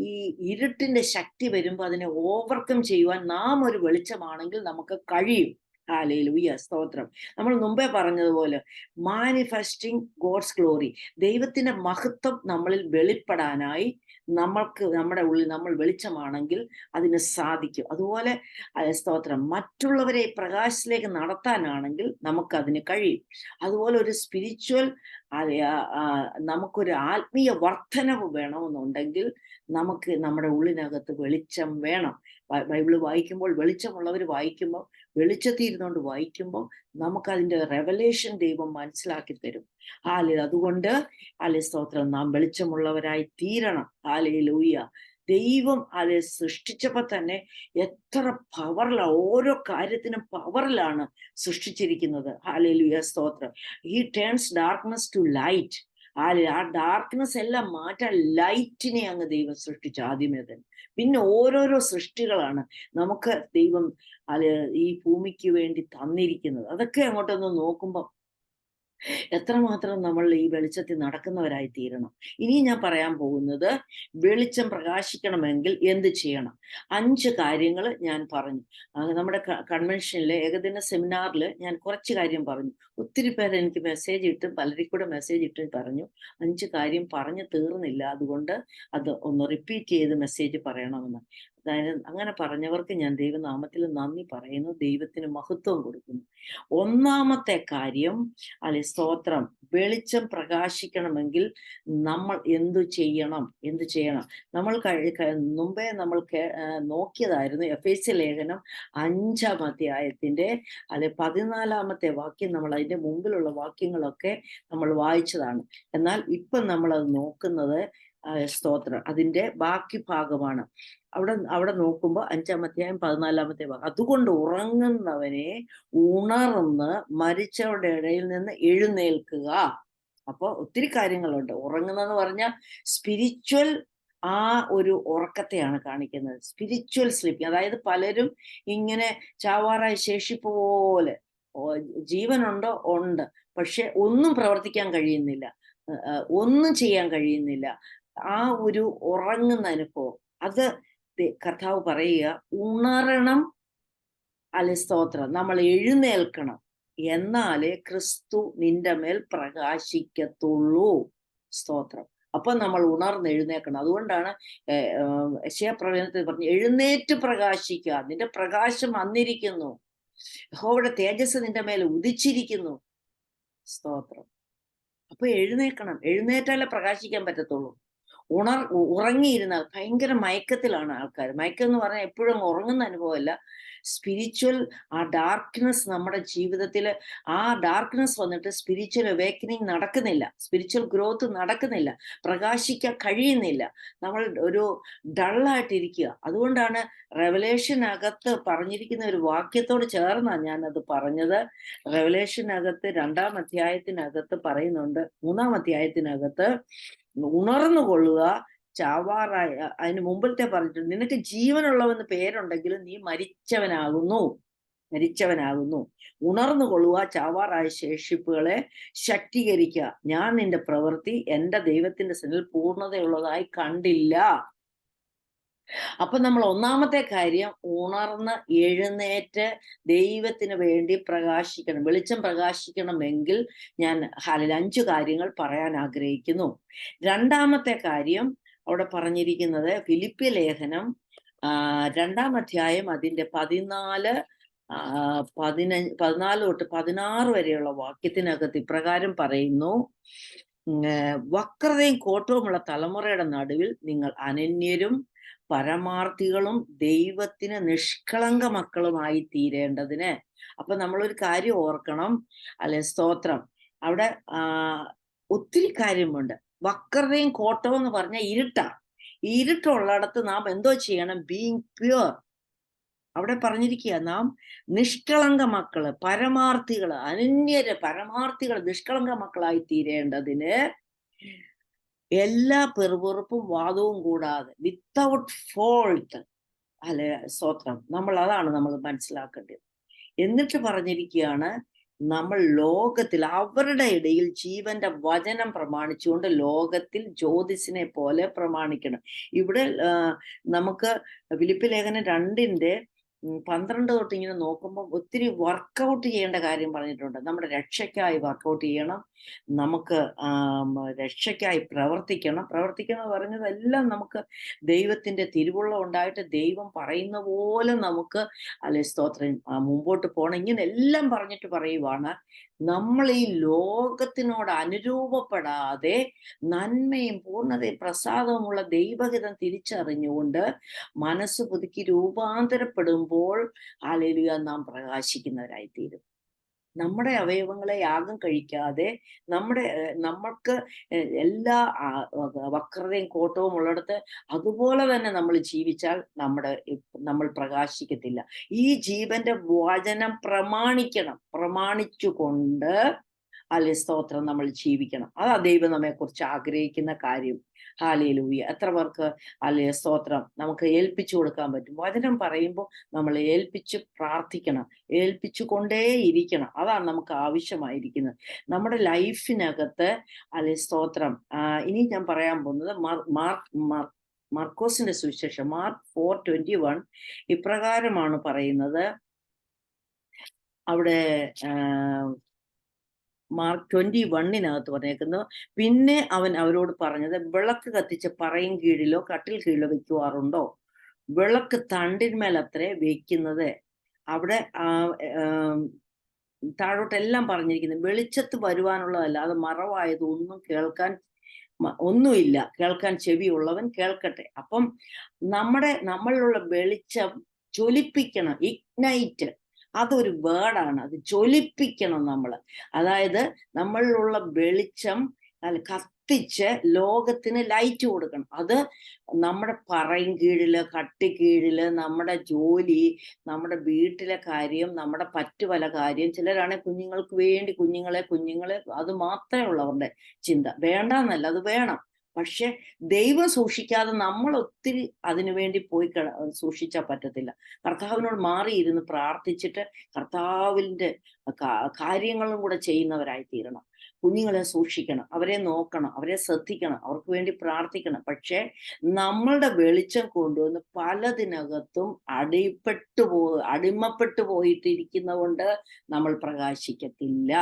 ഈ ഇരുട്ടിന്റെ ശക്തി വരുമ്പോൾ അതിനെ ഓവർകം ചെയ്യുവാൻ നാം ഒരു വെളിച്ചമാണെങ്കിൽ നമുക്ക് കഴിയും. ഹല്ലേലൂയ, സ്തോത്രം. നമ്മൾ മുമ്പേ പറഞ്ഞതുപോലെ മാനിഫെസ്റ്റിംഗ് ഗോഡ്സ് ഗ്ലോറി, ദൈവത്തിന്റെ മഹത്വം നമ്മളിൽ വെളിപ്പെടാനായി നമ്മുടെ ഉള്ളിൽ നമ്മൾ വെളിച്ചമാണെങ്കിൽ അതിന് സാധിക്കും. അതുപോലെ സ്തോത്രം, മറ്റുള്ളവരെ പ്രകാശത്തിലേക്ക് നടത്താനാണെങ്കിൽ നമുക്കതിന് കഴിയും. അതുപോലെ ഒരു സ്പിരിച്വൽ നമുക്കൊരു ആത്മീയ വർധനവ് വേണമെന്നുണ്ടെങ്കിൽ നമുക്ക് നമ്മുടെ ഉള്ളിനകത്ത് വെളിച്ചം വേണം. ബൈബിള് വായിക്കുമ്പോൾ, വെളിച്ചമുള്ളവർ വായിക്കുമ്പോൾ, വെളിച്ചത്തിരുന്നുകൊണ്ട് വായിക്കുമ്പോൾ നമുക്കതിൻ്റെ റെവലേഷൻ ദൈവം മനസ്സിലാക്കി തരും. അതുകൊണ്ട് സ്തോത്രം, നാം വെളിച്ചമുള്ളവരായി തീരണം. ഹല്ലേലൂയ. ദൈവം സൃഷ്ടിച്ചപ്പോൾ തന്നെ എത്ര പവറിലാണ്, ഓരോ കാര്യത്തിനും പവറിലാണ് സൃഷ്ടിച്ചിരിക്കുന്നത്. ഹല്ലേലൂയ, സ്തോത്രം. He turns darkness to light. ആ ഡാർക്ക്നെസ് എല്ലാം മാറ്റാൻ ലൈറ്റിനെ അങ്ങ് ദൈവം സൃഷ്ടിച്ചു ആദ്യമേ തന്നെ. പിന്നെ ഓരോരോ സൃഷ്ടികളാണ് നമുക്ക് ദൈവം ഈ ഭൂമിക്ക് വേണ്ടി തന്നിരിക്കുന്നത്. അതൊക്കെ അങ്ങോട്ടൊന്ന് നോക്കുമ്പോൾ എത്രമാത്രം നമ്മൾ ഈ വെളിച്ചത്തിൽ നടക്കുന്നവരായി തീരണം. ഇനി ഞാൻ പറയാൻ പോകുന്നത്, വെളിച്ചം പ്രകാശിക്കണമെങ്കിൽ എന്ത് ചെയ്യണം? 5 കാര്യങ്ങൾ ഞാൻ പറഞ്ഞു. നമ്മുടെ കൺവെൻഷനിലെ ഏകദിന സെമിനാറിൽ ഞാൻ കുറച്ച് കാര്യം പറഞ്ഞു. ഒത്തിരി പേര് എനിക്ക് മെസ്സേജ് ഇട്ടും പലരിൽ കൂടെ മെസ്സേജ് ഇട്ടും പറഞ്ഞു 5 കാര്യം പറഞ്ഞു തീർന്നില്ല, അതുകൊണ്ട് അത് ഒന്ന് റിപ്പീറ്റ് ചെയ്ത് മെസ്സേജ് പറയണമെന്ന്. അതായത് അങ്ങനെ പറഞ്ഞവർക്ക് ഞാൻ ദൈവനാമത്തിൽ നന്ദി പറയുന്നു, ദൈവത്തിന് മഹത്വം കൊടുക്കുന്നു. ഒന്നാമത്തെ കാര്യം, സ്തോത്രം, വെളിച്ചം പ്രകാശിക്കണമെങ്കിൽ നമ്മൾ എന്തു ചെയ്യണം? നമ്മൾ മുമ്പേ നമ്മൾ നോക്കിയതായിരുന്നു എഫേസ്യ ലേഖനം 5-ാം അധ്യായത്തിന്റെ 14-ാമത്തെ വാക്യം. നമ്മൾ അതിന്റെ മുമ്പിലുള്ള വാക്യങ്ങളൊക്കെ നമ്മൾ വായിച്ചതാണ്. എന്നാൽ ഇപ്പം നമ്മളത് നോക്കുന്നത് സ്തോത്രം അതിന്റെ ബാക്കി ഭാഗമാണ്. അവിടെ നോക്കുമ്പോൾ 5-ാം അധ്യായം 14-ാമത്തെ ഭാഗം. അതുകൊണ്ട് ഉറങ്ങുന്നവനെ ഉണർന്ന് മരിച്ചവരുടെ ഇടയിൽ നിന്ന് എഴുന്നേൽക്കുക. അപ്പൊ ഒത്തിരി കാര്യങ്ങളുണ്ട്. ഉറങ്ങുന്നതെന്ന് പറഞ്ഞാൽ സ്പിരിച്വൽ ആ ഒരു ഉറക്കത്തെയാണ് കാണിക്കുന്നത്, സ്പിരിച്വൽ സ്ലീപ്പിംഗ്. അതായത് പലരും ഇങ്ങനെ ചാവാറായ ശേഷി പോലെ, ജീവനുണ്ടോ? ഉണ്ട്, പക്ഷെ ഒന്നും പ്രവർത്തിക്കാൻ കഴിയുന്നില്ല, ഒന്നും ചെയ്യാൻ കഴിയുന്നില്ല. ആ ഒരു ഉറങ്ങുന്ന അനുഭവം, അത് കർത്താവ് പറയുക, ഉണരണം, സ്തോത്രം, നമ്മൾ എഴുന്നേൽക്കണം, എന്നാലേ ക്രിസ്തു നിന്റെ മേൽ പ്രകാശിക്കത്തുള്ളൂ. സ്തോത്രം. അപ്പൊ നമ്മൾ ഉണർന്ന് എഴുന്നേൽക്കണം. അതുകൊണ്ടാണ് യെശയ്യാപ്രവചനത്തിൽ പറഞ്ഞു, എഴുന്നേറ്റ് പ്രകാശിക്കുക, നിന്റെ പ്രകാശം വന്നിരിക്കുന്നു, യഹോവയുടെ തേജസ് നിന്റെ മേൽ ഉദിച്ചിരിക്കുന്നു. സ്തോത്രം. അപ്പൊ എഴുന്നേൽക്കണം, എഴുന്നേറ്റാലേ പ്രകാശിക്കാൻ പറ്റത്തുള്ളൂ. ഉറങ്ങിയിരുന്നാൽ ഭയങ്കര മയക്കത്തിലാണ് ആൾക്കാർ. മയക്കം എന്ന് പറഞ്ഞാൽ എപ്പോഴും ഉറങ്ങുന്ന അനുഭവമല്ല, സ്പിരിച്വൽ ആ ഡാർക്ക്നെസ് നമ്മുടെ ജീവിതത്തിൽ, ആ ഡാർക്ക്നെസ് വന്നിട്ട് സ്പിരിച്വൽ അവേക്കനിങ് നടക്കുന്നില്ല, സ്പിരിച്വൽ ഗ്രോത്ത് നടക്കുന്നില്ല, പ്രകാശിക്കാൻ കഴിയുന്നില്ല, നമ്മൾ ഒരു ഡള്ളായിട്ടിരിക്കുക. അതുകൊണ്ടാണ് റെവലേഷനകത്ത് പറഞ്ഞിരിക്കുന്ന ഒരു വാക്യത്തോട് ചേർന്നാണ് ഞാനത് പറഞ്ഞത്. റെവലേഷനകത്ത് 2-ാം അധ്യായത്തിനകത്ത് പറയുന്നുണ്ട്, 3-ാം അധ്യായത്തിനകത്ത് ഉണർന്നുകൊള്ളുക, ചാവാറായ, അതിന് മുമ്പിലത്തെ പറഞ്ഞിട്ടുണ്ട്, നിനക്ക് ജീവനുള്ളവെന്ന് പേരുണ്ടെങ്കിലും നീ മരിച്ചവനാകുന്നു. ഉണർന്നുകൊള്ളുക, ചാവാറായ ശേഷിപ്പുകളെ ശക്തീകരിക്കുക, ഞാൻ നിന്റെ പ്രവൃത്തി എന്റെ ദൈവത്തിന്റെ സന്നിധിയിൽ പൂർണ്ണതയുള്ളതായി കണ്ടില്ല. അപ്പൊ നമ്മൾ ഒന്നാമത്തെ കാര്യം, ഉണർന്ന് എഴുന്നേറ്റ് ദൈവത്തിന് വേണ്ടി പ്രകാശിക്കണം. വെളിച്ചം പ്രകാശിക്കണമെങ്കിൽ ഞാൻ 5 കാര്യങ്ങൾ പറയാൻ ആഗ്രഹിക്കുന്നു. 2-ാമത്തെ കാര്യം അവിടെ പറഞ്ഞിരിക്കുന്നത്, ഫിലിപ്പ്യ ലേഖനം 2-ാം അധ്യായം അതിന്റെ 14 തൊട്ട് 16 വരെയുള്ള വാക്യത്തിനകത്ത് ഇപ്രകാരം പറയുന്നു, വക്രതയും കോട്ടവുമുള്ള തലമുറയുടെ നടുവിൽ നിങ്ങൾ അനന്യരും പരമാർത്ഥികളും ദൈവത്തിന് നിഷ്കളങ്ക മക്കളുമായി തീരേണ്ടതിന്. അപ്പൊ നമ്മളൊരു കാര്യം ഓർക്കണം, സ്തോത്രം, അവിടെ ഒത്തിരി കാര്യമുണ്ട്. വക്രതയും കോട്ടവും എന്ന് പറഞ്ഞാൽ ഇരുട്ടുള്ളിടത്ത് നാം എന്തോ ചെയ്യണം? Being pure. അവിടെ പറഞ്ഞിരിക്കുക, നാം നിഷ്കളങ്ക മക്കള്, പരമാർത്ഥികള്, പരമാർത്ഥികൾ നിഷ്കളങ്ക മക്കളായി തീരേണ്ടതിന് എല്ലാ പെറുപെറുപ്പും വാദവും കൂടാതെ, വിത്തൗട്ട് ഫോൾട്ട്, സ്തോത്രം, അതാണ് നമ്മൾ മനസ്സിലാക്കേണ്ടത്. എന്നിട്ട് പറഞ്ഞിരിക്കുകയാണ്, നമ്മൾ ലോകത്തിൽ അവരുടെ ഇടയിൽ ജീവന്റെ വചനം പ്രമാണിച്ചുകൊണ്ട് ലോകത്തിൽ ജ്യോതിസിനെ പോലെ പ്രമാണിക്കണം. ഇവിടെ നമുക്ക് ഫിലിപ്പി ലേഖനം 2-ന്റെ 12 തൊട്ട് ഇങ്ങനെ നോക്കുമ്പോൾ ഒത്തിരി വർക്കൗട്ട് ചെയ്യേണ്ട കാര്യം പറഞ്ഞിട്ടുണ്ട്. നമ്മുടെ രക്ഷയ്ക്കായി വർക്കൗട്ട് ചെയ്യണം, നമുക്ക് രക്ഷയ്ക്കായി പ്രവർത്തിക്കണം എന്ന് പറഞ്ഞതെല്ലാം നമുക്ക് ദൈവത്തിന്റെ തിരുവുള്ള ഉണ്ടായിട്ട് ദൈവം പറയുന്ന പോലെ നമുക്ക് സ്തോത്രം മുമ്പോട്ട് പോകണം. ഇങ്ങനെ എല്ലാം പറഞ്ഞിട്ട് പറയുവാണ്, നമ്മൾ ഈ ലോകത്തിനോട് അനുരൂപപ്പെടാതെ നന്മയും പൂർണ്ണതയും പ്രസാദവുമുള്ള ദൈവഹിതം തിരിച്ചറിഞ്ഞുകൊണ്ട് മനസ്സ് പുതുക്കി രൂപാന്തരപ്പെടുമ്പോൾ ഹല്ലേലൂയ നാം പ്രകാശിക്കുന്നവരായിത്തീരും. നമ്മുടെ അവയവങ്ങളെ യാഗം കഴിക്കാതെ നമ്മൾക്ക് എല്ലാ വക്രതയും കോട്ടവും ഉള്ളിടത്ത് അതുപോലെ തന്നെ നമ്മൾ ജീവിച്ചാൽ നമ്മൾ പ്രകാശിക്കത്തില്ല. ഈ ജീവന്റെ വചനം പ്രമാണിച്ചുകൊണ്ട് അല്ലെ സ്തോത്രം നമ്മൾ ജീവിക്കണം. അതാ ദൈവം നമ്മെ കുറിച്ച് ആഗ്രഹിക്കുന്ന കാര്യം. ഹല്ലേലൂയ. എത്ര പേർക്ക് അല്ലെ സ്തോത്രം നമുക്ക് ഏൽപ്പിച്ചു കൊടുക്കാൻ പറ്റും? വചനം പറയുമ്പോൾ നമ്മൾ ഏൽപ്പിച്ച് പ്രാർത്ഥിക്കണം, ഏൽപ്പിച്ചു കൊണ്ടേയിരിക്കണം. അതാണ് നമുക്ക് ആവശ്യമായിരിക്കുന്നത് നമ്മുടെ ലൈഫിനകത്ത്. അല്ലെ സ്തോത്രം. ഇനി ഞാൻ പറയാൻ പോകുന്നത് മർക്കോസിന്റെ സുവിശേഷം മാർക്ക് 4:21 ഇപ്രകാരമാണ് പറയുന്നത്. അവിടെ മാർക്ക് 21 പറഞ്ഞേക്കുന്നു, പിന്നെ അവൻ അവരോട് പറഞ്ഞത്, വിളക്ക് കത്തിച്ച് പറയും കീഴിലോ കട്ടിൽ കീഴിലോ വെക്കുവാറുണ്ടോ? വിളക്ക് തണ്ടിന്മേൽ അത്രേ വെക്കുന്നത്. അവിടെ താഴോട്ടെല്ലാം പറഞ്ഞിരിക്കുന്നത് വെളിച്ചത്ത് വരുവാനുള്ളതല്ല, അത് മറവായത് ഒന്നും കേൾക്കാൻ ഒന്നുമില്ല. കേൾക്കാൻ ചെവിയുള്ളവൻ കേൾക്കട്ടെ. അപ്പം നമ്മളിലുള്ള വെളിച്ചം ജ്വലിപ്പിക്കണം. ഇഗ്നൈറ്റ്, അതൊരു വേർഡാണ്. അത് ജ്വലിപ്പിക്കണം നമ്മള്. അതായത് നമ്മളിലുള്ള വെളിച്ചം കത്തിച്ച് ലോകത്തിന് ലൈറ്റ് കൊടുക്കണം. അത് നമ്മുടെ പറയും കീഴില്, കട്ടി കീഴില്, നമ്മുടെ ജോലി, നമ്മുടെ വീട്ടിലെ കാര്യം, നമ്മുടെ പല കാര്യം. ചിലരാണെ കുഞ്ഞുങ്ങൾക്ക് വേണ്ടി കുഞ്ഞുങ്ങളെ അത് മാത്രമേ ഉള്ളൂ അവരുടെ ചിന്ത. വേണ്ടാന്നല്ല, അത് വേണം. പക്ഷെ ദൈവം സൂക്ഷിക്കാതെ നമ്മൾ ഒത്തിരി അതിനുവേണ്ടി പോയി സൂക്ഷിച്ചാൽ പറ്റത്തില്ല. കർത്താവിനോട് മാറിയിരുന്ന് പ്രാർത്ഥിച്ചിട്ട് കർത്താവിൻ്റെ കാര്യങ്ങളും കൂടെ ചെയ്യുന്നവരായി തീരണം. കുഞ്ഞുങ്ങളെ സൂക്ഷിക്കണം, അവരെ നോക്കണം, അവരെ ശ്രദ്ധിക്കണം, അവർക്ക് വേണ്ടി പ്രാർത്ഥിക്കണം. പക്ഷെ നമ്മളുടെ വെളിച്ചം കൊണ്ടുവന്ന് പലതിനകത്തും അടിമപ്പെട്ടു പോയിട്ടിരിക്കുന്നതുകൊണ്ട് നമ്മൾ പ്രകാശിക്കത്തില്ല.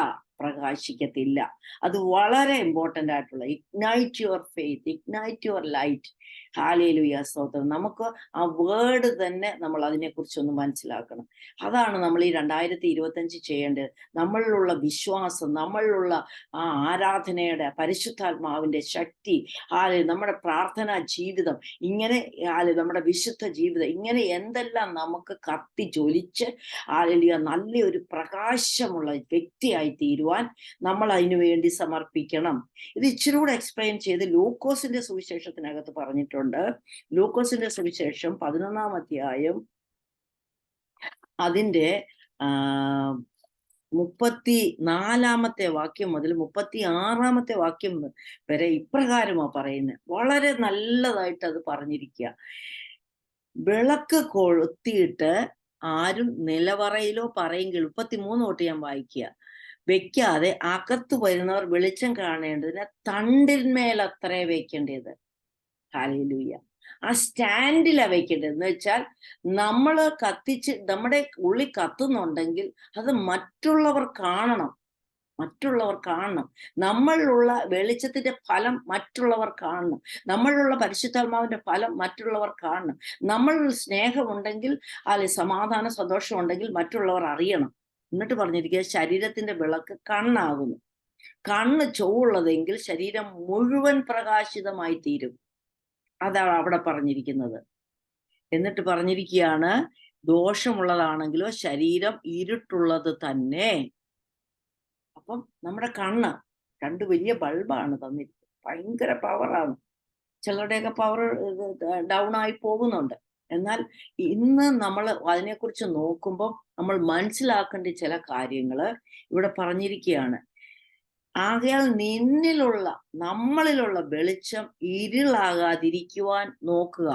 അത് വളരെ ഇമ്പോർട്ടൻ്റ് ആയിട്ടുള്ള ignite your faith, ignite your light. ഹല്ലേലൂയ സ്തോത്രം. നമുക്ക് ആ വേർഡ് തന്നെ നമ്മൾ അതിനെക്കുറിച്ചൊന്ന് മനസ്സിലാക്കണം. അതാണ് നമ്മൾ ഈ 2025 ചെയ്യേണ്ടത്. നമ്മളിലുള്ള വിശ്വാസം, നമ്മളിലുള്ള ആ ആരാധനയുടെ പരിശുദ്ധാത്മാവിന്റെ ശക്തി, നമ്മുടെ പ്രാർത്ഥനാ ജീവിതം, ഇങ്ങനെ നമ്മുടെ വിശുദ്ധ ജീവിതം, ഇങ്ങനെ എന്തെല്ലാം നമുക്ക് കത്തി ജ്വലിച്ച് നല്ലൊരു പ്രകാശമുള്ള വ്യക്തിയായി തീരുവാൻ നമ്മൾ അതിനു വേണ്ടി സമർപ്പിക്കണം. ഇത് ഇച്ചിരി കൂടെ എക്സ്പ്ലെയിൻ ചെയ്ത് ലൂക്കോസിന്റെ സുവിശേഷത്തിനകത്ത് പറഞ്ഞിട്ടുണ്ട്. ലൂക്കോസിന്റെ സുവിശേഷം 11-ാം അധ്യായം അതിന്റെ 34-ാമത്തെ വാക്യം മുതൽ 36-ാമത്തെ വാക്യം വരെ ഇപ്രകാരമാ പറയുന്നത്. വളരെ നല്ലതായിട്ട് അത് പറഞ്ഞിരിക്കുക. വിളക്ക് കൊളുത്തിയിട്ട് ആരും നിലവറയിലോ പറയെങ്കിൽ 33 തൊട്ട് ഞാൻ വായിക്കുക, വെക്കാതെ അകത്ത് വരുന്നവർ വെളിച്ചം കാണേണ്ടതിന് തണ്ടിന്മേലത്രേ വെക്കേണ്ടത്. ഹല്ലേലൂയ. ആ സ്റ്റാൻഡിലാ വെക്കേണ്ടത്. എന്ന് വെച്ചാൽ നമ്മൾ കത്തിച്ച് നമ്മുടെ ഉള്ളിൽ കത്തുന്നുണ്ടെങ്കിൽ അത് മറ്റുള്ളവർ കാണണം. നമ്മളിലുള്ള വെളിച്ചത്തിന്റെ ഫലം മറ്റുള്ളവർ കാണണം. നമ്മളിലുള്ള പരിശുദ്ധാത്മാവിന്റെ ഫലം മറ്റുള്ളവർ കാണണം. നമ്മളിൽ സ്നേഹമുണ്ടെങ്കിൽ, സമാധാന സന്തോഷം ഉണ്ടെങ്കിൽ മറ്റുള്ളവർ അറിയണം. എന്നിട്ട് പറഞ്ഞിരിക്കുക, ശരീരത്തിന്റെ വിളക്ക് കണ്ണാകുന്നു. കണ്ണ് ചൊവ്വുള്ളതെങ്കിൽ ശരീരം മുഴുവൻ പ്രകാശിതമായി തീരും. അതാണ് അവിടെ പറഞ്ഞിരിക്കുന്നത്. എന്നിട്ട് പറഞ്ഞിരിക്കുകയാണ്, ദോഷമുള്ളതാണെങ്കിലോ ശരീരം ഇരുട്ടുള്ളത് തന്നെ. അപ്പം നമ്മുടെ കണ്ണ് 2 വലിയ ബൾബാണ് തന്നിരിക്കുന്നത്. ഭയങ്കര പവറാണ്. ചിലരുടെയൊക്കെ പവർ ഡൗൺ ആയി പോകുന്നുണ്ട്. എന്നാൽ ഇന്ന് നമ്മൾ അതിനെക്കുറിച്ച് നോക്കുമ്പോൾ നമ്മൾ മനസ്സിലാക്കേണ്ട ചില കാര്യങ്ങള് ഇവിടെ പറഞ്ഞിരിക്കുകയാണ്. ആകയാൽ നമ്മളിലുള്ള വെളിച്ചം ഇരുളാകാതിരിക്കുവാൻ നോക്കുക.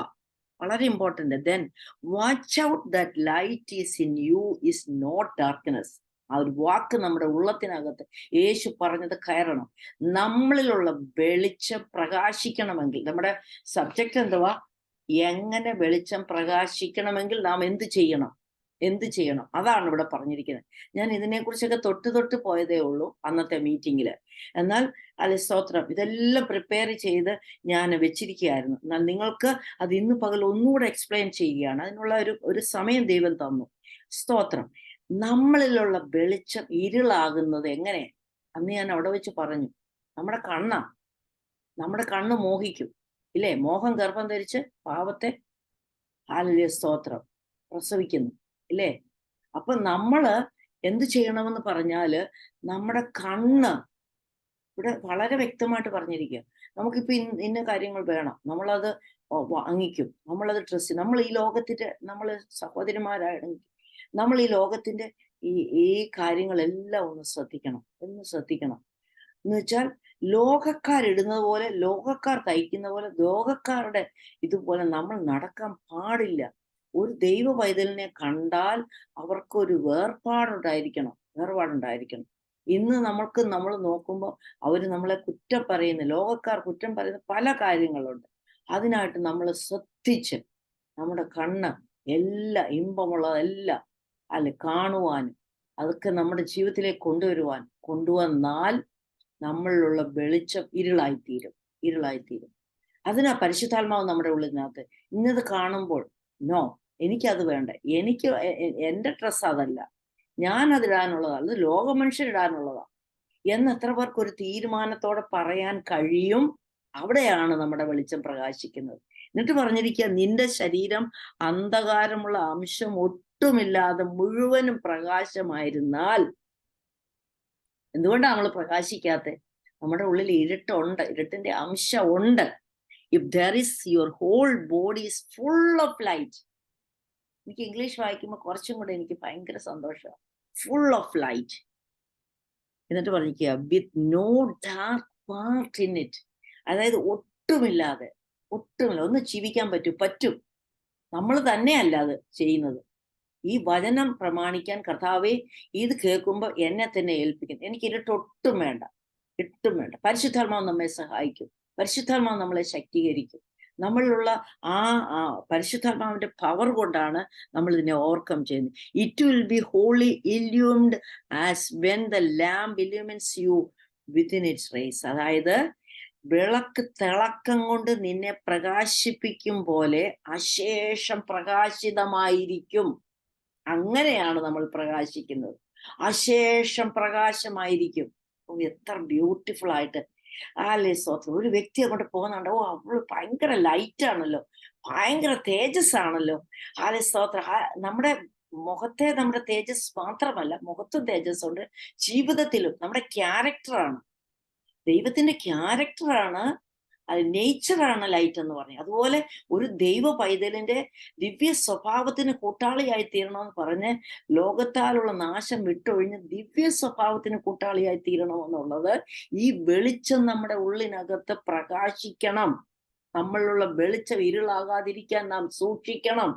വളരെ important. Then watch out that light is in you is not darkness. ആ ഒരു വാക്ക് നമ്മുടെ ഉള്ളത്തിനകത്ത് യേശു പറഞ്ഞത് കയറണം. നമ്മളിലുള്ള വെളിച്ചം പ്രകാശിക്കണമെങ്കിൽ, നമ്മുടെ സബ്ജക്റ്റ് എന്തുവാ? എങ്ങനെ വെളിച്ചം പ്രകാശിക്കണമെങ്കിൽ നാം എന്ത് ചെയ്യണം? അതാണ് ഇവിടെ പറഞ്ഞിരിക്കുന്നത്. ഞാൻ ഇതിനെക്കുറിച്ചൊക്കെ തൊട്ട് പോയതേ ഉള്ളൂ അന്നത്തെ മീറ്റിങ്ങില്. എന്നാൽ സ്തോത്രം, ഇതെല്ലാം പ്രിപ്പയർ ചെയ്ത് ഞാൻ വെച്ചിരിക്കുകയായിരുന്നു. എന്നാൽ നിങ്ങൾക്ക് അത് ഇന്ന് പകൽ ഒന്നുകൂടെ എക്സ്പ്ലെയിൻ ചെയ്യുകയാണ്. അതിനുള്ള ഒരു സമയം ദൈവം തന്നു. സ്തോത്രം. നമ്മളിലുള്ള വെളിച്ചം ഇരുളാകുന്നത് എങ്ങനെ? അന്ന് ഞാൻ അവിടെ വെച്ച് പറഞ്ഞു, നമ്മുടെ കണ്ണ് മോഹിക്കും, ഇല്ലേ? മോഹം ഗർഭം ധരിച്ച് പാവത്തെ സ്തോത്രം പ്രസവിക്കുന്നു, ഇല്ലേ? അപ്പൊ നമ്മള് എന്ത് ചെയ്യണമെന്ന് പറഞ്ഞാല്, നമ്മുടെ കണ്ണ് ഇവിടെ വളരെ വ്യക്തമായിട്ട് പറഞ്ഞിരിക്കുക. നമുക്കിപ്പോ ഇന്ന കാര്യങ്ങൾ വേണം, നമ്മളത് വാങ്ങിക്കും, നമ്മളത് നമ്മൾ ഈ ലോകത്തിന്റെ, നമ്മൾ സഹോദരിമാരാണെങ്കിൽ നമ്മൾ ഈ ലോകത്തിന്റെ ഈ ഈ കാര്യങ്ങളെല്ലാം ഒന്ന് ശ്രദ്ധിക്കണം, എന്ന് വെച്ചാൽ ലോകക്കാരിടുന്നത് പോലെ, ലോകക്കാർ തയ്ക്കുന്ന പോലെ, ലോകക്കാരുടെ ഇതുപോലെ നമ്മൾ നടക്കാൻ പാടില്ല. ഒരു ദൈവ പൈതലിനെ കണ്ടാൽ അവർക്കൊരു വേർപാടുണ്ടായിരിക്കണം. ഇന്ന് നമ്മൾ നോക്കുമ്പോൾ അവർ നമ്മളെ കുറ്റം പറയുന്ന, ലോകക്കാർ കുറ്റം പറയുന്ന പല കാര്യങ്ങളുണ്ട്. അതിനായിട്ട് നമ്മൾ ശ്രദ്ധിച്ച് നമ്മുടെ കണ്ണ് എല്ലാം ഇമ്പമുള്ളതെല്ലാം അല്ലെ കാണുവാനും അതൊക്കെ നമ്മുടെ ജീവിതത്തിലേക്ക് കൊണ്ടുവന്നാൽ നമ്മളിലുള്ള വെളിച്ചം ഇരുളായിത്തീരും. അതിനാ പരിശുദ്ധാത്മാവ് നമ്മുടെ ഉള്ളിനകത്ത് ഇന്നത് കാണുമ്പോൾ നോ, എനിക്കത് വേണ്ട, എനിക്ക് എന്റെ ഡ്രസ്സ് അതല്ല, ഞാൻ അതിടാനുള്ളതാണ്, അത് ലോകമനുഷ്യരിടാനുള്ളതാണ് എന്ന് എത്ര പേർക്ക് ഒരു തീരുമാനത്തോടെ പറയാൻ കഴിയും? അവിടെയാണ് നമ്മുടെ വെളിച്ചം പ്രകാശിക്കുന്നത്. എന്നിട്ട് പറഞ്ഞിരിക്കുക, നിന്റെ ശരീരം അന്ധകാരമുള്ള അംശം ഒട്ടുമില്ലാതെ മുഴുവനും പ്രകാശമായിരുന്നാൽ. എന്തുകൊണ്ടാണ് നമ്മൾ പ്രകാശിക്കാത്തത്? നമ്മുടെ ഉള്ളിൽ ഇരുട്ടിന്റെ അംശം ഉണ്ട്. If there is your whole body is full of light. എനിക്ക് ഇംഗ്ലീഷ് വായിക്കുമ്പോൾ കുറച്ചും കൂടെ എനിക്ക് ഭയങ്കര സന്തോഷമാണ്. Full of light. എന്നിട്ട് പറഞ്ഞിരിക്കുക, with no dark part in it. അതായത് ഒട്ടുമില്ലാതെ ഒന്ന് ജീവിക്കാൻ പറ്റും. നമ്മൾ തന്നെയല്ല അത് ചെയ്യുന്നത്. ഈ വചനം പ്രമാണിക്കാൻ കർത്താവേ, ഇത് കേൾക്കുമ്പോൾ എന്നെ തന്നെ ഏൽപ്പിക്കുന്നു. എനിക്ക് ഇരുട്ടൊട്ടും വേണ്ട. പരിശുദ്ധാത്മാവ് നമ്മെ സഹായിക്കും. പരിശുദ്ധാത്മാവ് നമ്മളെ ശക്തീകരിക്കും. നമ്മളിലുള്ള ആ പരിശുദ്ധാത്മാവിന്റെ പവർ കൊണ്ടാണ് നമ്മൾ ഇതിനെ ഓവർകം ചെയ്യുന്നത്. It will be wholly illumined as when the lamp illumines you within its rays. അതായത് വിളക്ക് തിളക്കം കൊണ്ട് നിന്നെ പ്രകാശിപ്പിക്കും പോലെ അശേഷം പ്രകാശിതമായിരിക്കും. അങ്ങനെയാണ് നമ്മൾ പ്രകാശിക്കുന്നത്. അശേഷം പ്രകാശമായിരിക്കും. എത്ര ബ്യൂട്ടിഫുൾ ആയിട്ട് അല്ലേ സ്തോത്രം. ഒരു വ്യക്തി അങ്ങോട്ട് പോകുന്നുണ്ട്, അവള് ഭയങ്കര ലൈറ്റ് ആണല്ലോ, ഭയങ്കര തേജസ് ആണല്ലോ. അല്ലേ സ്തോത്രം. നമ്മുടെ നമ്മുടെ തേജസ് മാത്രമല്ല, മുഖത്തും തേജസ് ഉണ്ട്, ജീവിതത്തിലും നമ്മുടെ ക്യാരക്ടറാണ്, ദൈവത്തിന്റെ ക്യാരക്ടറാണ്, അത് നേച്ചറാണ് ലൈറ്റ് എന്ന് പറഞ്ഞത്. അതുപോലെ ഒരു ദൈവ പൈതലിന്റെ ദിവ്യ സ്വഭാവത്തിന് കൂട്ടാളിയായി തീരണമെന്ന് പറഞ്ഞ് ലോകത്താലുള്ള നാശം വിട്ടൊഴിഞ്ഞ് ദിവ്യ സ്വഭാവത്തിന് കൂട്ടാളിയായി തീരണമെന്നുള്ളത് ഈ വെളിച്ചം നമ്മുടെ ഉള്ളിനകത്ത് പ്രകാശിക്കണം. നമ്മളിലുള്ള വെളിച്ചം ഇരുളാകാതിരിക്കാൻ നാം സൂക്ഷിക്കണം.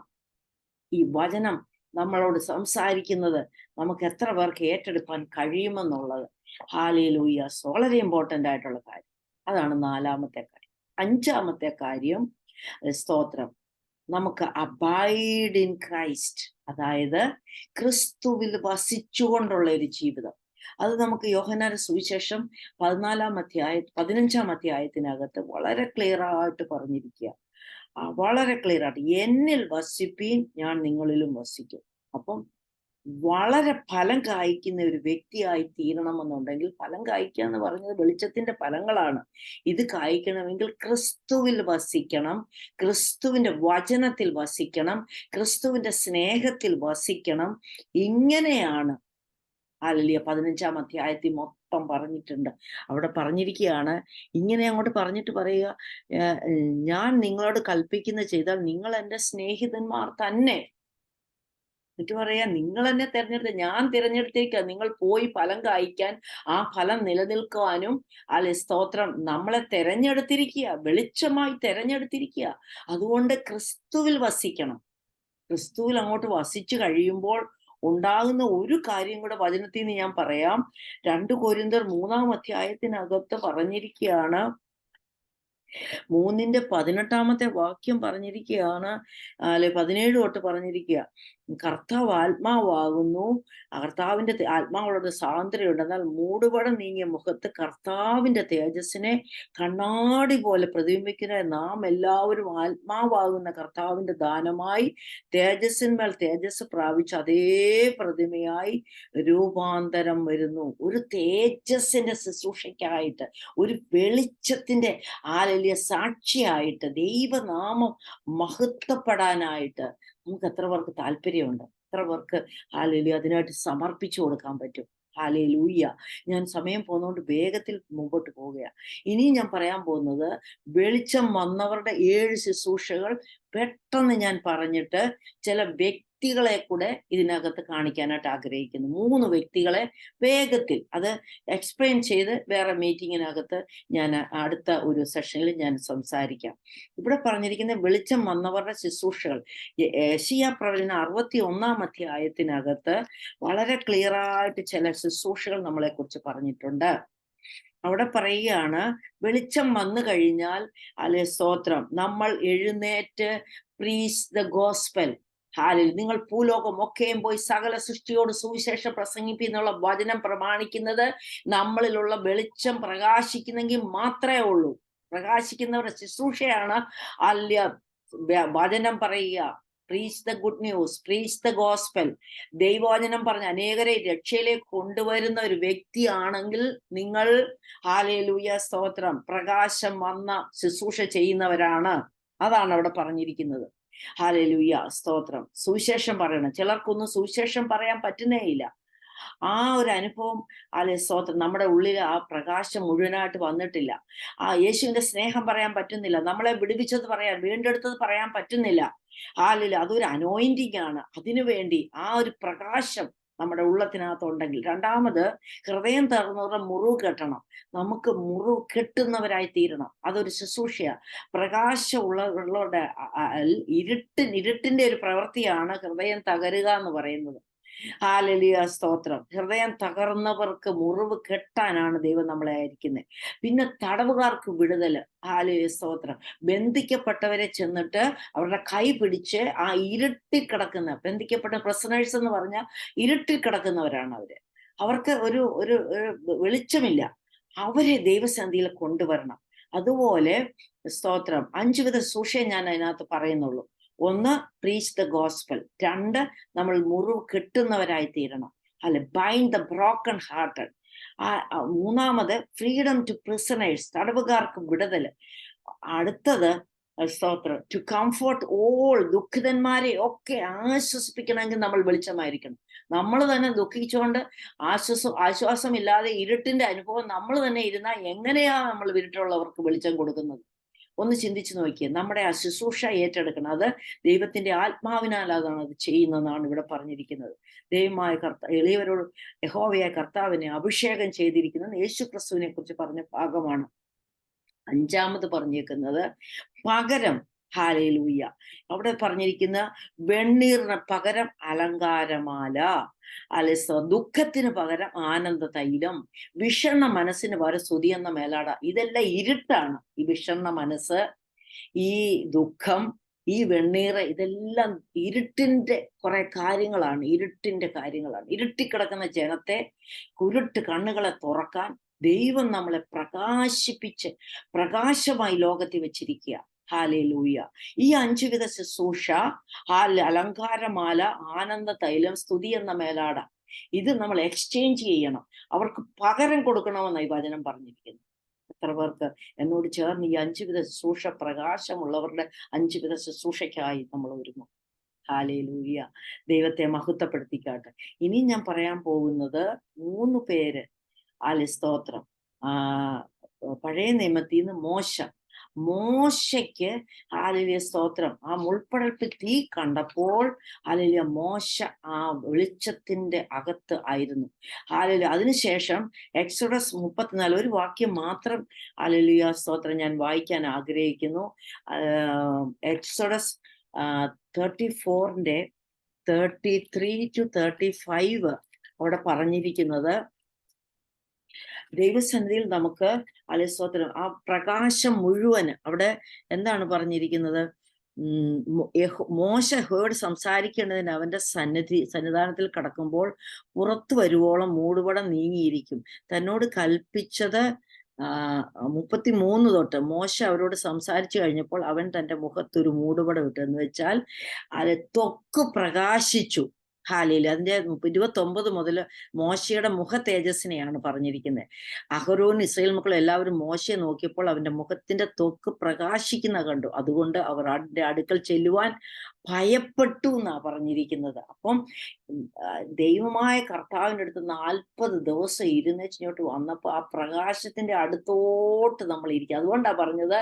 ഈ വചനം നമ്മളോട് സംസാരിക്കുന്നത് നമുക്ക് എത്ര പേർക്ക് ഏറ്റെടുക്കാൻ കഴിയുമെന്നുള്ളത് ഹല്ലേലൂയ വളരെ ഇമ്പോർട്ടൻ്റ് ആയിട്ടുള്ള കാര്യം. അതാണ് 4-ാമത്തെ കാര്യം. 5-ാമത്തെ കാര്യം, സ്തോത്രം, നമുക്ക് അബൈഡ് ഇൻ ക്രൈസ്റ്റ്, അതായത് ക്രിസ്തുവിൽ വസിച്ചുകൊണ്ടുള്ള ഒരു ജീവിതം. അത് നമുക്ക് യോഹന്നാന്റെ സുവിശേഷം 15-ാം അധ്യായത്തിനകത്ത് വളരെ ക്ലിയർ ആയിട്ട് പറഞ്ഞിരിക്കുക. വളരെ ക്ലിയർ ആയിട്ട്, എന്നിൽ വസിപ്പീൻ, ഞാൻ നിങ്ങളിലും വസിക്കും. അപ്പം വളരെ ഫലം കായ്ക്കുന്ന ഒരു വ്യക്തിയായി തീരണമെന്നുണ്ടെങ്കിൽ, ഫലം കായ്ക്കുക എന്ന് പറഞ്ഞത് വെളിച്ചത്തിന്റെ ഫലങ്ങളാണ്. ഇത് കായ്ക്കണമെങ്കിൽ ക്രിസ്തുവിൽ വസിക്കണം, ക്രിസ്തുവിന്റെ വചനത്തിൽ വസിക്കണം, ക്രിസ്തുവിന്റെ സ്നേഹത്തിൽ വസിക്കണം. ഇങ്ങനെയാണ് ഹല്ലേലൂയ 15-ാം അധ്യായത്തിൽ മൊത്തം പറഞ്ഞിട്ടുണ്ട്. അവിടെ പറഞ്ഞിരിക്കുകയാണ്, ഇങ്ങനെ അങ്ങോട്ട് പറഞ്ഞിട്ട് പറയുക, ഞാൻ നിങ്ങളോട് കൽപ്പിക്കുന്ന ചെയ്താൽ നിങ്ങൾ എൻ്റെ സ്നേഹിതന്മാർ തന്നെ. എന്നിട്ട് പറയാ, നിങ്ങൾ എന്നെ ഞാൻ തിരഞ്ഞെടുത്തേക്കുക, നിങ്ങൾ പോയി ഫലം കായ്ക്കാൻ, ആ ഫലം നിലനിൽക്കുവാനും. അല്ലെ സ്തോത്രം, നമ്മളെ തെരഞ്ഞെടുത്തിരിക്കുക, വെളിച്ചമായി തെരഞ്ഞെടുത്തിരിക്കുക. അതുകൊണ്ട് ക്രിസ്തുവിൽ വസിക്കണം. ക്രിസ്തുവിൽ അങ്ങോട്ട് വസിച്ചു കഴിയുമ്പോൾ ഉണ്ടാകുന്ന ഒരു കാര്യം കൂടെ വചനത്തിൽ നിന്ന് ഞാൻ പറയാം. 2 കൊരിന്ത്യർ 3-ാം അധ്യായത്തിനകത്ത് പറഞ്ഞിരിക്കുകയാണ്, 3-ന്റെ 18-ാമത്തെ പറഞ്ഞിരിക്കുകയാണ്, അല്ലെ 17 തൊട്ട് പറഞ്ഞിരിക്കുക, കർത്താവ് ആത്മാവാകുന്നു, കർത്താവിന്റെ ആത്മാവുള്ളത് സ്വാതന്ത്ര്യമുണ്ട്. എന്നാൽ മൂടുപടം നീങ്ങിയ മുഖത്ത് കർത്താവിന്റെ തേജസ്സിനെ കണ്ണാടി പോലെ പ്രതിബിംബിക്കുന്ന നാം എല്ലാവരും ആത്മാവാകുന്ന കർത്താവിന്റെ ദാനമായി തേജസ്സിന്മേൽ തേജസ് പ്രാപിച്ച് അതേ പ്രതിമയായി രൂപാന്തരം വരുന്നു. ഒരു തേജസ്സിന്റെ ശുശ്രൂഷയ്ക്കായിട്ട്, ഒരു വെളിച്ചത്തിന്റെ സാക്ഷിയായിട്ട്, ദൈവനാമം മഹത്വപ്പെടാനായിട്ട് നമുക്ക് എത്ര പേർക്ക് താല്പര്യമുണ്ട്? എത്ര പേർക്ക് ഹല്ലേലൂയ അതിനായിട്ട് സമർപ്പിച്ചു കൊടുക്കാൻ പറ്റും? ഹല്ലേലൂയ. ഞാൻ സമയം പോകുന്നതുകൊണ്ട് വേഗത്തിൽ മുമ്പോട്ട് പോവുകയാണ്. ഇനി ഞാൻ പറയാൻ പോകുന്നത്, വെളിച്ചം വന്നവരുടെ 7 ശുശ്രൂഷകൾ പെട്ടെന്ന് ഞാൻ പറഞ്ഞിട്ട് ചില വ്യക്തികളെ കൂടെ ഇതിനകത്ത് കാണിക്കാനായിട്ട് ആഗ്രഹിക്കുന്നു. 3 വ്യക്തികളെ വേഗത്തിൽ അത് എക്സ്പ്ലെയിൻ ചെയ്ത് വേറെ മീറ്റിങ്ങിനകത്ത് ഞാൻ അടുത്ത ഒരു സെഷനിൽ ഞാൻ സംസാരിക്കാം. ഇവിടെ പറഞ്ഞിരിക്കുന്ന വെളിച്ചം വന്നവരുടെ ശുശ്രൂഷകൾ യെശയ്യാ പ്രവചനം 61-ാം അധ്യായത്തിനകത്ത് വളരെ ക്ലിയർ ആയിട്ട് ചില ശുശ്രൂഷകൾ നമ്മളെ കുറിച്ച് പറഞ്ഞിട്ടുണ്ട്. അവിടെ പറയുകയാണ്, വെളിച്ചം വന്നു കഴിഞ്ഞാൽ അല്ലെ സ്തോത്രം, നമ്മൾ എഴുന്നേറ്റ് പ്രീച്ച് ദ ഗോസ്പൽ, ഹാലിൽ നിങ്ങൾ ഭൂലോകം ഒക്കെയും പോയി സകല സൃഷ്ടിയോട് സുവിശേഷം പ്രസംഗിപ്പി എന്നുള്ള വചനം പ്രമാണിക്കുന്നത് നമ്മളിലുള്ള വെളിച്ചം പ്രകാശിക്കുന്നെങ്കിൽ മാത്രമേ ഉള്ളൂ. പ്രകാശിക്കുന്നവരുടെ ശുശ്രൂഷയാണ് അല്യ വചനം പറയുക, preach the good news, preach the gospel. ദൈവവചനം പറഞ്ഞ് അനേകരെ രക്ഷയിലേക്ക് കൊണ്ടുവരുന്ന ഒരു വ്യക്തിയാണെങ്കിൽ നിങ്ങൾ ഹല്ലേലൂയ സ്തോത്രം പ്രകാശം വന്ന ശുശ്രൂഷ ചെയ്യുന്നവരാണ്. അതാണ് അവിടെ പറഞ്ഞിരിക്കുന്നത്. ഹല്ലേലൂയ സ്തോത്രം. സുവിശേഷം പറയണം. ചിലർക്കൊന്നും സുവിശേഷം പറയാൻ പറ്റുന്നേയില്ല. ആ ഒരു അനുഭവം അല്ലെ സ്തോത്രം, നമ്മുടെ ഉള്ളിൽ ആ പ്രകാശം മുഴുവനായിട്ട് വന്നിട്ടില്ല. ആ യേശുവിന്റെ സ്നേഹം പറയാൻ പറ്റുന്നില്ല, നമ്മളെ വിടുവിച്ചത് പറയാൻ, വീണ്ടെടുത്തത് പറയാൻ പറ്റുന്നില്ല. ഹാലിൽ അതൊരു അനോയിന്റിങ് ആണ്. അതിനുവേണ്ടി ആ ഒരു പ്രകാശം നമ്മുടെ ഉള്ളത്തിനകത്തുണ്ടെങ്കിൽ. രണ്ടാമത്, ഹൃദയം തുറന്നവരുടെ മുറിവ് കെട്ടണം. നമുക്ക് മുറിവ് കെട്ടുന്നവരായി തീരണം. അതൊരു ശുശ്രൂഷയാ. പ്രകാശമുള്ളവരുടെ ഇരുട്ടിന്റെ ഒരു പ്രവൃത്തിയാണ് ഹൃദയം തകരുക എന്ന് പറയുന്നത്. ഹല്ലേലൂയ സ്തോത്രം. ഹൃദയം തകർന്നവർക്ക് മുറിവ് കെട്ടാനാണ് ദൈവം നമ്മളെ അയക്കുന്നത്. പിന്നെ തടവുകാർക്ക് വിടുതല്. ഹല്ലേലൂയ സ്തോത്രം. ബന്ധിക്കപ്പെട്ടവരെ ചെന്നിട്ട് അവരുടെ കൈ പിടിച്ച് ആ ഇരുട്ടിൽ കിടക്കുന്ന, ബന്ധിക്കപ്പെട്ട പ്രിസണേഴ്സ് എന്ന് പറഞ്ഞാൽ ഇരുട്ടിൽ കിടക്കുന്നവരാണ് അവര്. അവർക്ക് ഒരു ഒരു വെളിച്ചമില്ല. അവരെ ദൈവസന്നിധിയിൽ കൊണ്ടുവരണം. അതുപോലെ സ്തോത്രം 5 വിധ ശുശ്രൂഷയെ ഞാൻ അതിനകത്ത് പറയുന്നുള്ളൂ. 1, പ്രീച്ച് ദ ഗോസ്പൽ. 2, നമ്മൾ മുറിവ് കെട്ടുന്നവരായി തീരണം. അല്ലെ, bind the broken hearted. 3, freedom to prisoners, തടവുകാർക്ക് വിടുതൽ. അടുത്തത് സ്തോത്രം, ടു കംഫോർട്ട് ഓൾ, ദുഃഖിതന്മാരെ ഒക്കെ ആശ്വസിപ്പിക്കണമെങ്കിൽ നമ്മൾ വെളിച്ചമായിരിക്കണം. നമ്മൾ തന്നെ ദുഃഖിച്ചുകൊണ്ട് ആശ്വാസമില്ലാതെ ഇരുട്ടിന്റെ അനുഭവം നമ്മൾ തന്നെ ഇരുന്നാൽ എങ്ങനെയാ നമ്മൾ ഇരുട്ടുള്ളവർക്ക് വെളിച്ചം കൊടുക്കുന്നത്? ഒന്ന് ചിന്തിച്ചു നോക്കിയേ. നമ്മുടെ ആ ശുശ്രൂഷ ഏറ്റെടുക്കണം. അത് ദൈവത്തിന്റെ ആത്മാവിനാൽ അതാണ് അത് ചെയ്യുന്നതെന്നാണ് ഇവിടെ പറഞ്ഞിരിക്കുന്നത്. ദൈവമായ എളിയവരോട് യഹോവയായ കർത്താവിനെ അഭിഷേകം ചെയ്തിരിക്കുന്നത് യേശു ക്രിസ്തുവിനെ കുറിച്ച് പറഞ്ഞ ഭാഗമാണ്. 5-ാമത് പറഞ്ഞേക്കുന്നത് പകരം. ഹല്ലേലൂയ. അവിടെ പറഞ്ഞിരിക്കുന്ന വെണ്ണീറിന് പകരം അലങ്കാരമാല, അല്ലെ ദുഃഖത്തിന് പകരം ആനന്ദ തൈലം, വിഷണ്ണ മനസ്സിന് പകരം സ്തുതി എന്ന മേലാട. ഇതെല്ലാം ഇരുട്ടാണ്. ഈ വിഷണ്ണ മനസ്സ്, ഈ ദുഃഖം, ഈ വെണ്ണീറ്, ഇതെല്ലാം ഇരുട്ടിന്റെ കുറെ കാര്യങ്ങളാണ്. ഇരുട്ടിക്കിടക്കുന്ന ജനത്തെ, കുരുട്ട് കണ്ണുകളെ തുറക്കാൻ ദൈവം നമ്മളെ പ്രകാശിപ്പിച്ച് പ്രകാശമായി ലോകത്തിൽ വെച്ചിരിക്കുക. ഹല്ലേലൂയ. ഈ 5 വിധ ശുശ്രൂഷ, അലങ്കാരമാല, ആനന്ദ തൈലം, സ്തുതി എന്ന മേലാട, ഇത് നമ്മൾ എക്സ്ചേഞ്ച് ചെയ്യണം. അവർക്ക് പകരം കൊടുക്കണമെന്നായി വചനം പറഞ്ഞിരിക്കുന്നു. എത്ര പേർക്ക് എന്നോട് ചേർന്ന് ഈ 5 വിധ ശുശ്രൂഷ, പ്രകാശമുള്ളവരുടെ 5 വിധ ശുശ്രൂഷയ്ക്കായി നമ്മൾ ഒരുങ്ങും. ഹല്ലേലൂയ. ദൈവത്തെ മഹത്വപ്പെടുത്തിക്കാട്ടെ. ഇനി ഞാൻ പറയാൻ പോകുന്നത് 3 പേര്. സ്തോത്രം. പഴയ നിയമത്തിൽ നിന്ന് മോശയ്ക്ക് ഹല്ലേലൂയ സ്തോത്രം, ആ മുൾപ്പടർപ്പിൽ തീ കണ്ടപ്പോൾ ഹല്ലേലൂയ മോശ ആ വെളിച്ചത്തിന്റെ അകത്ത് ആയിരുന്നു. ഹല്ലേലൂയ. അതിനുശേഷം എക്സോഡസ് 34, ഒരു വാക്യം മാത്രം ഹല്ലേലൂയ സ്തോത്രം ഞാൻ വായിക്കാൻ ആഗ്രഹിക്കുന്നു. എക്സോഡസ് 34-ന്റെ 33 to 35 അവിടെ പറഞ്ഞിരിക്കുന്നത്, ദൈവസന്നിധിയിൽ നമുക്ക് സ്തോത്രം ആ പ്രകാശം മുഴുവന് അവിടെ എന്താണ് പറഞ്ഞിരിക്കുന്നത്? മോശ യഹോവയോട് സംസാരിക്കേണ്ടതിന് അവന്റെ സന്നിധാനത്തിൽ കടക്കുമ്പോൾ പുറത്തു വരുവോളം മൂടുപടം നീങ്ങിയിരിക്കും. തന്നോട് കൽപ്പിച്ചത് 33 തൊട്ട് മോശ അവരോട് സംസാരിച്ചു കഴിഞ്ഞപ്പോൾ അവൻ തന്റെ മുഖത്തൊരു മൂടുപടം ഇട്ടു. എന്ന് വെച്ചാൽ അത് ത്വക്ക് പ്രകാശിച്ചു. ഹാലേലൂയ. അതിന്റെ 29 മുതൽ മോശയുടെ മുഖ തേജസ്സിനെയാണ് പറഞ്ഞിരിക്കുന്നത്. അഹരോൻ ഇസ്രായേൽ മക്കൾ എല്ലാവരും മോശയെ നോക്കിയപ്പോൾ അവന്റെ മുഖത്തിന്റെ ത്വക്ക് പ്രകാശിക്കുന്ന കണ്ടു. അതുകൊണ്ട് അവർ അടുക്കൽ ചെല്ലുവാൻ ഭയപ്പെട്ടു എന്നാ പറഞ്ഞിരിക്കുന്നത്. അപ്പം ദൈവമായ കർത്താവിൻ്റെ അടുത്ത് 40 ദിവസം ഇരുന്നേച്ചിങ്ങോട്ട് വന്നപ്പോൾ ആ പ്രകാശത്തിന്റെ അടുത്തോട്ട് നമ്മൾ ഇരിക്കുക. അതുകൊണ്ടാ പറഞ്ഞത്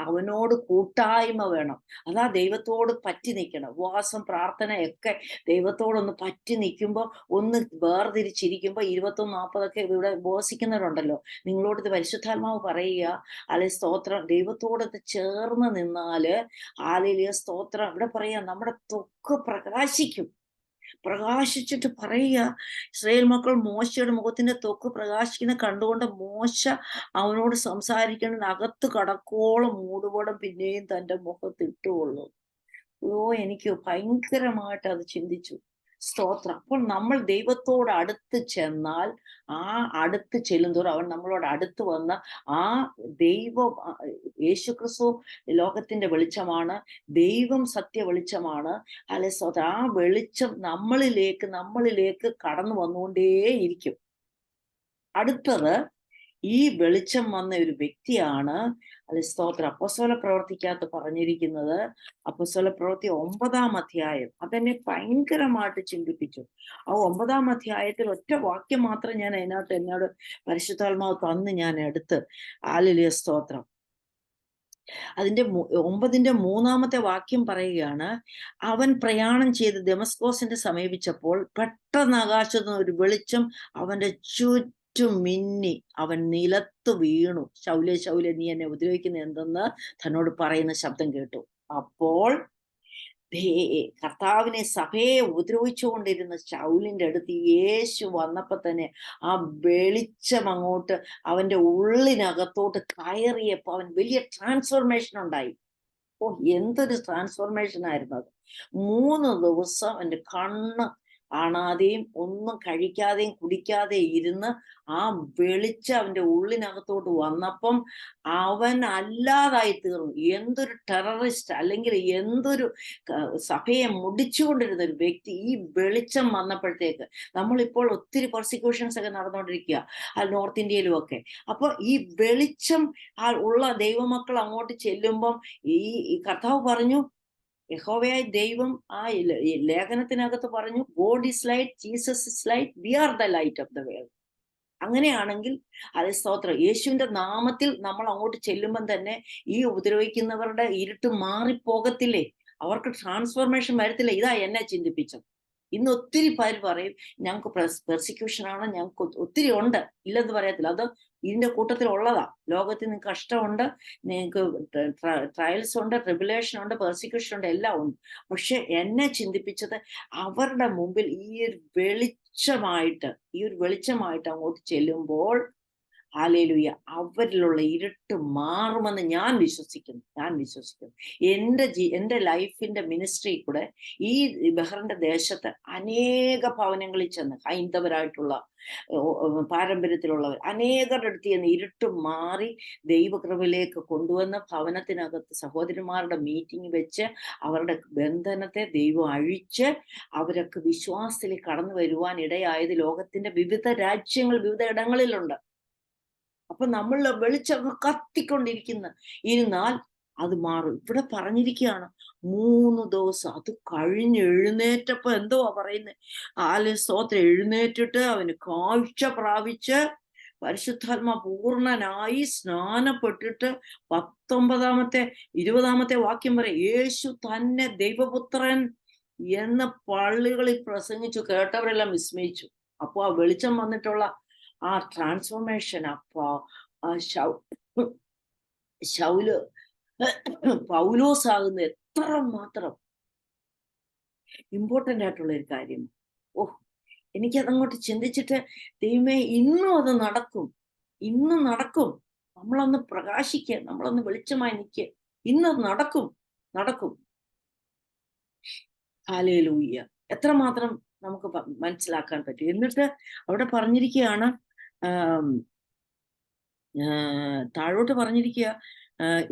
അവനോട് കൂട്ടായ്മ വേണം. അതാ ദൈവത്തോട് പറ്റി നിൽക്കണം. ഉപവാസം പ്രാർത്ഥനയൊക്കെ ദൈവത്തോടൊന്ന് പറ്റി നിൽക്കുമ്പോൾ, ഒന്ന് വേർതിരിച്ചിരിക്കുമ്പോൾ 21, 40 ഇവിടെ ഉപവസിക്കുന്നവരുണ്ടല്ലോ, നിങ്ങളോട് ഇത് പരിശുദ്ധാത്മാവ് പറയുക, അല്ലെ സ്തോത്രം, ദൈവത്തോടൊത്ത് ചേർന്ന് നിന്നാല് ഹല്ലേലൂയ സ്തോത്രം, ഇവിടെ പറയാ നമ്മുടെ ത്വക്ക് പ്രകാശിക്കും. പ്രകാശിച്ചിട്ട് പറയുക, ഇസ്രായേൽ മക്കൾ മോശയുടെ മുഖത്തിന്റെ ത്വക്ക് പ്രകാശിക്കുന്ന കണ്ടുകൊണ്ട് മോശ അവനോട് സംസാരിക്കേണ്ടത് അകത്ത് കടക്കോളം മൂടുപടം പിന്നെയും തന്റെ മുഖത്ത് ഇട്ടുകൊള്ളും. എനിക്ക് ഭയങ്കരമായിട്ട് അത് ചിന്തിച്ചു. സ്തോത്രം. അപ്പോൾ നമ്മൾ ദൈവത്തോട് അടുത്ത് ചെന്നാൽ, ആ അടുത്ത് ചെല്ലുന്തോറും അവൻ നമ്മളോട് അടുത്ത് വന്ന് ആ ദൈവം, യേശുക്രിസ്തു ലോകത്തിന്റെ വെളിച്ചമാണ്, ദൈവം സത്യ വെളിച്ചമാണ്. അല്ലെ സ്തോത്രം, ആ വെളിച്ചം നമ്മളിലേക്ക് കടന്നു വന്നുകൊണ്ടേയിരിക്കും. അടുത്തത്, ഈ വെളിച്ചം വന്ന ഒരു വ്യക്തിയാണ്, അല്ലെ സ്തോത്രം, അപ്പോസ്തല പ്രവൃത്തിക്കകത്ത് പറഞ്ഞിരിക്കുന്നത്. അപ്പോസ്തല പ്രവൃത്തി 9-ാം അധ്യായം അതെന്നെ ഭയങ്കരമായിട്ട് ചിന്തിപ്പിച്ചു. ആ 9-ാം അധ്യായത്തിൽ ഒറ്റ വാക്യം മാത്രം ഞാൻ അതിനകത്ത് എന്നോട് പരിശുദ്ധാത്മാവ് തന്ന് ഞാൻ എടുത്ത്. ഹല്ലേലൂയ സ്തോത്രം. അതിന്റെ 9-ന്റെ 3-ാമത്തെ വാക്യം പറയുകയാണ്, അവൻ പ്രയാണം ചെയ്ത് ദമസ്കോസിന്റെ സമീപിച്ചപ്പോൾ പെട്ടെന്ന് ആകാശത്ത് നിന്ന് ഒരു വെളിച്ചം അവന്റെ ചുറ്റും മിന്നി, അവൻ നിലത്ത് വീണു. ശൗലേ ശൗലേ, നീ എന്നെ ഉപദ്രവിക്കുന്ന എന്തെന്ന് തന്നോട് പറയുന്ന ശബ്ദം കേട്ടു. അപ്പോൾ കർത്താവിനെ, സഭയെ ഉപദ്രവിച്ചുകൊണ്ടിരുന്ന ശൗലിന്റെ അടുത്ത് യേശു വന്നപ്പോ തന്നെ ആ വെളിച്ചം അങ്ങോട്ട് അവന്റെ ഉള്ളിനകത്തോട്ട് കയറിയപ്പോ അവൻ വലിയ ട്രാൻസ്ഫോർമേഷൻ ഉണ്ടായി. എന്തൊരു ട്രാൻസ്ഫോർമേഷൻ ആയിരുന്നു അത്. 3 ദിവസം അവന്റെ കണ്ണ് കാണാതെയും ഒന്നും കഴിക്കാതെയും കുടിക്കാതെയും ഇരുന്ന് ആ വെളിച്ചം അവന്റെ ഉള്ളിനകത്തോട്ട് വന്നപ്പം അവൻ അല്ലാതായി തീർന്നു. എന്തൊരു ടെററിസ്റ്റ്, അല്ലെങ്കിൽ എന്തൊരു സഭയെ മുടിച്ചുകൊണ്ടിരുന്ന ഒരു വ്യക്തി ഈ വെളിച്ചം വന്നപ്പോഴത്തേക്ക്. നമ്മളിപ്പോൾ ഒത്തിരി പ്രോസിക്യൂഷൻസ് ഒക്കെ നടന്നുകൊണ്ടിരിക്കുക നോർത്ത് ഇന്ത്യയിലും ഒക്കെ. അപ്പൊ ഈ വെളിച്ചം ഉള്ള ദൈവമക്കൾ അങ്ങോട്ട് ചെല്ലുമ്പം ഈ കർത്താവ് പറഞ്ഞു, യഹോവയായ ദൈവം ആ ലേഖനത്തിനകത്ത് പറഞ്ഞു, God is light, Jesus is light, we are the light of the world. അങ്ങനെയാണെങ്കിൽ അത് സ്തോത്രം, യേശുവിന്റെ നാമത്തിൽ നമ്മൾ അങ്ങോട്ട് ചെല്ലുമ്പം തന്നെ ഈ ഉപദ്രവിക്കുന്നവരുടെ ഇരുട്ട് മാറിപ്പോകത്തില്ലേ? അവർക്ക് ട്രാൻസ്ഫോർമേഷൻ വരത്തില്ല. ഇതാ എന്നെ ചിന്തിപ്പിച്ചത്. ഇന്ന് ഒത്തിരി പേര് പറയും, ഞങ്ങൾക്ക് പെർസിക്യൂഷൻ ആണ്, ഞങ്ങൾക്ക് ഒത്തിരി ഉണ്ട്, ഇല്ലെന്ന് പറയത്തില്ല. അത് ഇതിന്റെ കൂട്ടത്തിൽ ഉള്ളതാ. ലോകത്തിൽ നിങ്ങൾക്ക് കഷ്ടമുണ്ട്, നിങ്ങൾക്ക് ട്രയൽസ് ഉണ്ട്, ട്രിബുലേഷൻ ഉണ്ട്, പെർസിക്യൂഷൻ ഉണ്ട്, എല്ലാം ഉണ്ട്. പക്ഷെ എന്നെ ചിന്തിപ്പിച്ചത്, അവരുടെ മുമ്പിൽ ഈ ഒരു വെളിച്ചമായിട്ട് അങ്ങോട്ട് ചെല്ലുമ്പോൾ, ഹല്ലേലൂയ, അവരിലുള്ള ഇരുട്ട് മാറുമെന്ന് ഞാൻ വിശ്വസിക്കുന്നു. എൻ്റെ ലൈഫിന്റെ മിനിസ്ട്രി കൂടെ ഈ ബഹ്റിന്റെ ദേശത്ത് അനേക ഭവനങ്ങളിൽ ചെന്ന്, ഹൈന്ദവരായിട്ടുള്ള പാരമ്പര്യത്തിലുള്ളവർ അനേകരുടെ അടുത്ത് ചെന്ന് ഇരുട്ട് മാറി ദൈവകൃപയിലേക്ക് കൊണ്ടുവന്ന് ഭവനത്തിനകത്ത് സഹോദരിമാരുടെ മീറ്റിംഗ് വെച്ച് അവരുടെ ബന്ധനത്തെ ദൈവം അഴിച്ച് അവരൊക്കെ വിശ്വാസത്തിലേക്ക് കടന്നു വരുവാൻ ഇടയായത് ലോകത്തിന്റെ വിവിധ രാജ്യങ്ങൾ, വിവിധ ഇടങ്ങളിലുണ്ട്. അപ്പൊ നമ്മൾ വെളിച്ചം ഇരുന്നാൽ അത് മാറും. ഇവിടെ പറഞ്ഞിരിക്കുകയാണ് 3 ദിവസം. അത് കഴിഞ്ഞ് എഴുന്നേറ്റപ്പോ എന്തുവാ പറയുന്നത്? സ്തോത്രം, എഴുന്നേറ്റിട്ട് അവന് കാഴ്ച പ്രാപിച്ച് പരിശുദ്ധാത്മാ പൂർണ്ണനായി സ്നാനപ്പെട്ടിട്ട് 19-ാമത്തെ 20-ാമത്തെ വാക്യം വരെ യേശു തന്നെ ദൈവപുത്രൻ എന്ന് പള്ളികളിൽ പ്രസംഗിച്ചു. കേട്ടവരെല്ലാം വിസ്മയിച്ചു. അപ്പൊ ആ വെളിച്ചം വന്നിട്ടുള്ള ആ ട്രാൻസ്ഫോർമേഷൻ, ശൗല് പൗലോസ് ആകുന്ന എത്ര മാത്രം ഇമ്പോർട്ടൻ്റ് ആയിട്ടുള്ള ഒരു കാര്യം. എനിക്കതങ്ങോട്ട് ചിന്തിച്ചിട്ട്, ദൈവമേ, ഇന്നും അത് നടക്കും, നമ്മളൊന്ന് പ്രകാശിക്കുക, നമ്മളൊന്ന് വെളിച്ചമായി നിൽക്കുക, ഇന്നത് നടക്കും. ഹല്ലേലൂയ. എത്രമാത്രം നമുക്ക് മനസ്സിലാക്കാൻ പറ്റും. എന്നിട്ട് അവിടെ പറഞ്ഞിരിക്കുകയാണ്, താഴോട്ട് പറഞ്ഞിരിക്കുക,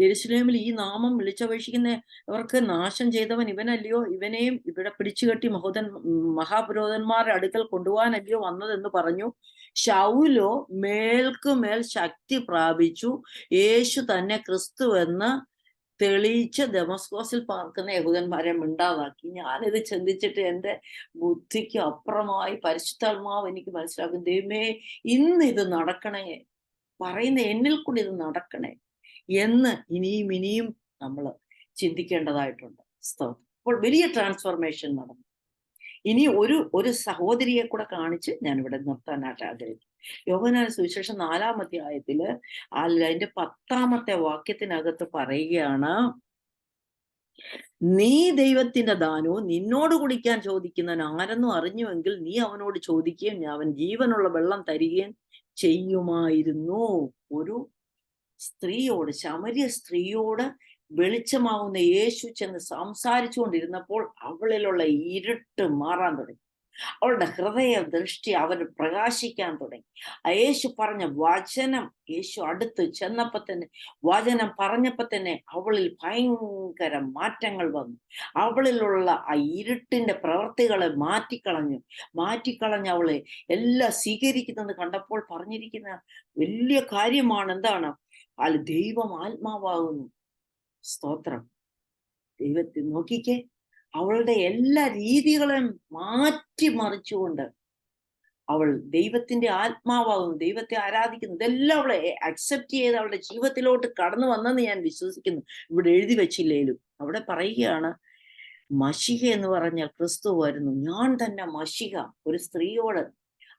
യെരൂശലേമിൽ ഈ നാമം വിളിച്ചപേക്ഷിക്കുന്നവർക്ക് നാശം ചെയ്തവൻ ഇവനല്ലയോ? ഇവനെയും ഇവിടെ പിടിച്ചുകെട്ടി മഹാപുരോഹിതന്മാരുടെ അടുക്കൽ കൊണ്ടുപോകാനല്ലയോ വന്നതെന്ന് പറഞ്ഞു. ശൗലോ മേൽക്കുമേൽ ശക്തി പ്രാപിച്ചു, യേശു തന്നെ ക്രിസ്തുവെന്ന് തെളിയിച്ച് ദമസ്കോസിൽ പാർക്കുന്ന യഹൂദന്മാരെ മിണ്ടാതാക്കി. ഞാനിത് ചിന്തിച്ചിട്ട് എൻ്റെ ബുദ്ധിക്ക് അപ്പുറമായി പരിശുദ്ധാത്മാവ് എനിക്ക് മനസ്സിലാക്കും, ദൈവമേ ഇന്ന് ഇത് നടക്കണേ, പറയുന്ന എന്നിൽ കൂടി ഇത് നടക്കണേ എന്ന് ഇനിയും നമ്മൾ ചിന്തിക്കേണ്ടതായിട്ടുണ്ട്. അപ്പോൾ വലിയ ട്രാൻസ്ഫോർമേഷൻ നടന്നു. ഇനി ഒരു സഹോദരിയെ കൂടെ കാണിച്ച് ഞാൻ ഇവിടെ നിർത്താനായിട്ട് ആഗ്രഹിക്കും. യോഹന്നാൻ സുവിശേഷം 4-ാം അധ്യായത്തില് അതിന്റെ 10-ാമത്തെ വാക്യത്തിനകത്ത് പറയുകയാണ്, നീ ദൈവത്തിന്റെ ദാനവും നിന്നോട് കുടിക്കാൻ ചോദിക്കുന്നവൻ ആരെന്നും അറിഞ്ഞുവെങ്കിൽ നീ അവനോട് ചോദിക്കുകയും അവൻ ജീവനുള്ള വെള്ളം തരികയും ചെയ്യുമായിരുന്നു. ഒരു സ്ത്രീയോട്, ശമര്യ സ്ത്രീയോട് വെളിച്ചമാവുന്ന യേശു ചെന്ന് സംസാരിച്ചു കൊണ്ടിരുന്നപ്പോൾ അവളിലുള്ള ഇരുട്ട് മാറാൻ തുടങ്ങി. അവളുടെ ഹൃദയ ദൃഷ്ടി അവന് പ്രകാശിക്കാൻ തുടങ്ങി. യേശു പറഞ്ഞ വചനം, യേശു അടുത്ത് ചെന്നപ്പോ തന്നെ, വചനം പറഞ്ഞപ്പോ തന്നെ അവളിൽ ഭയങ്കര മാറ്റങ്ങൾ വന്നു. അവളിലുള്ള ആ ഇരുട്ടിന്റെ പ്രവൃത്തികളെ മാറ്റിക്കളഞ്ഞ് അവളെ എല്ലാം സ്വീകരിക്കുന്നത് കണ്ടപ്പോൾ പറഞ്ഞിരിക്കുന്ന വലിയ കാര്യമാണ്. എന്താണ്? ദൈവം ആത്മാവാകുന്നു. സ്തോത്രം. ദൈവത്തെ നോക്കിക്കേ, അവളുടെ എല്ലാ രീതികളെയും മാറ്റിമറിച്ചുകൊണ്ട് അവൾ ദൈവത്തിന്റെ ആത്മാവാകുന്നു, ദൈവത്തെ ആരാധിക്കുന്നു. ഇതെല്ലാം അവളെ അക്സെപ്റ്റ് ചെയ്ത് അവളുടെ ജീവിതത്തിലോട്ട് കടന്നു വന്നെന്ന് ഞാൻ വിശ്വസിക്കുന്നു. ഇവിടെ എഴുതി വെച്ചില്ലേലും അവിടെ പറയുകയാണ്, മശിഹ എന്ന് പറഞ്ഞാൽ ക്രിസ്തു വരുന്നു, ഞാൻ തന്നെ മശിഹ. ഒരു സ്ത്രീയോട്,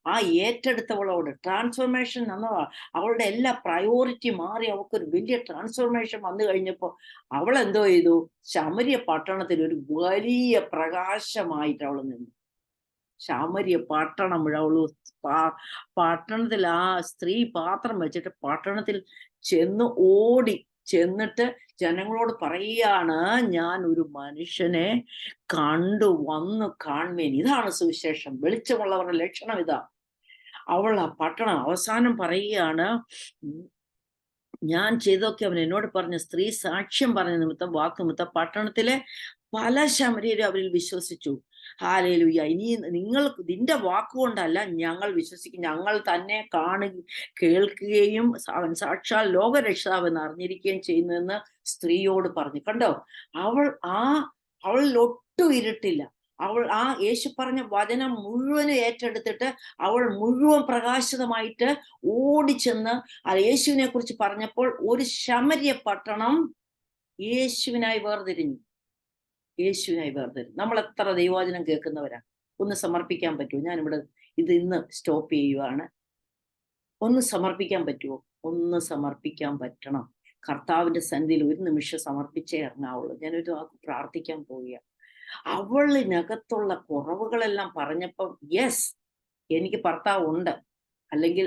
ആ ഏറ്റെടുത്തവളോട് ട്രാൻസ്ഫോർമേഷൻ എന്നതാണ്. അവളുടെ എല്ലാ പ്രയോറിറ്റി മാറി അവൾക്കൊരു വലിയ ട്രാൻസ്ഫോർമേഷൻ വന്നു കഴിഞ്ഞപ്പോൾ അവൾ എന്തോ ചെയ്തു? ശമര്യ പട്ടണത്തിൽ ഒരു വലിയ പ്രകാശമായിട്ട് അവൾ നിന്നു. ശമര്യ പട്ടണം, അവള് പട്ടണത്തിൽ ആ സ്ത്രീ പാത്രം വെച്ചിട്ട് പട്ടണത്തിൽ ചെന്നിട്ട് ജനങ്ങളോട് പറയുകയാണ്, ഞാൻ ഒരു മനുഷ്യനെ വന്നു കാണുവേൻ. ഇതാണ് സുവിശേഷം. വെളിച്ചമുള്ളവരുടെ ലക്ഷണം ഇതാ. അവൾ ആ പട്ടണം അവസാനം പറയുകയാണ്, ഞാൻ ചെയ്തൊക്കെ അവൻ എന്നോട് പറഞ്ഞ സ്ത്രീ സാക്ഷ്യം പറഞ്ഞ നിമിത്തം വാക്കുനിമിത്തം പട്ടണത്തിലെ പല ശമര്യരും അവരിൽ വിശ്വസിച്ചു. ഹല്ലേലൂയ. ഇനി നിന്റെ വാക്കുകൊണ്ടല്ല ഞങ്ങൾ വിശ്വസിക്കും, ഞങ്ങൾ തന്നെ കേൾക്കുകയും അവൻ സാക്ഷാൽ ലോകരക്ഷാവെന്ന് അറിഞ്ഞിരിക്കുകയും ചെയ്യുന്നതെന്ന് സ്ത്രീയോട് പറഞ്ഞു. കണ്ടോ, അവളിൽ ഒട്ടും ഇരുട്ടില്ല. അവൾ ആ യേശു പറഞ്ഞ വചനം മുഴുവനും ഏറ്റെടുത്തിട്ട് അവൾ മുഴുവൻ പ്രകാശിതമായിട്ട് ഓടിച്ചെന്ന് ആ യേശുവിനെ കുറിച്ച് പറഞ്ഞപ്പോൾ ഒരു ശമര്യ പട്ടണം യേശുവിനായി വേർതിരിഞ്ഞു. നമ്മൾ എത്ര ദൈവവചനം കേൾക്കുന്നവരാ? ഒന്ന് സമർപ്പിക്കാൻ പറ്റുമോ? ഞാനിവിടെ ഇന്ന് സ്റ്റോപ്പ് ചെയ്യുവാണ്. ഒന്ന് സമർപ്പിക്കാൻ പറ്റുമോ? ഒന്ന് സമർപ്പിക്കാൻ പറ്റണം. കർത്താവിന്റെ സന്നിധിയിൽ ഒരു നിമിഷം സമർപ്പിച്ചേ ഇറങ്ങാവുള്ളൂ. ഞാനൊരു പ്രാർത്ഥിക്കാൻ പോവുക. അവളിനകത്തുള്ള കുറവുകളെല്ലാം പറഞ്ഞപ്പം, യെസ്, എനിക്ക് ഭർത്താവ് ഉണ്ട്, അല്ലെങ്കിൽ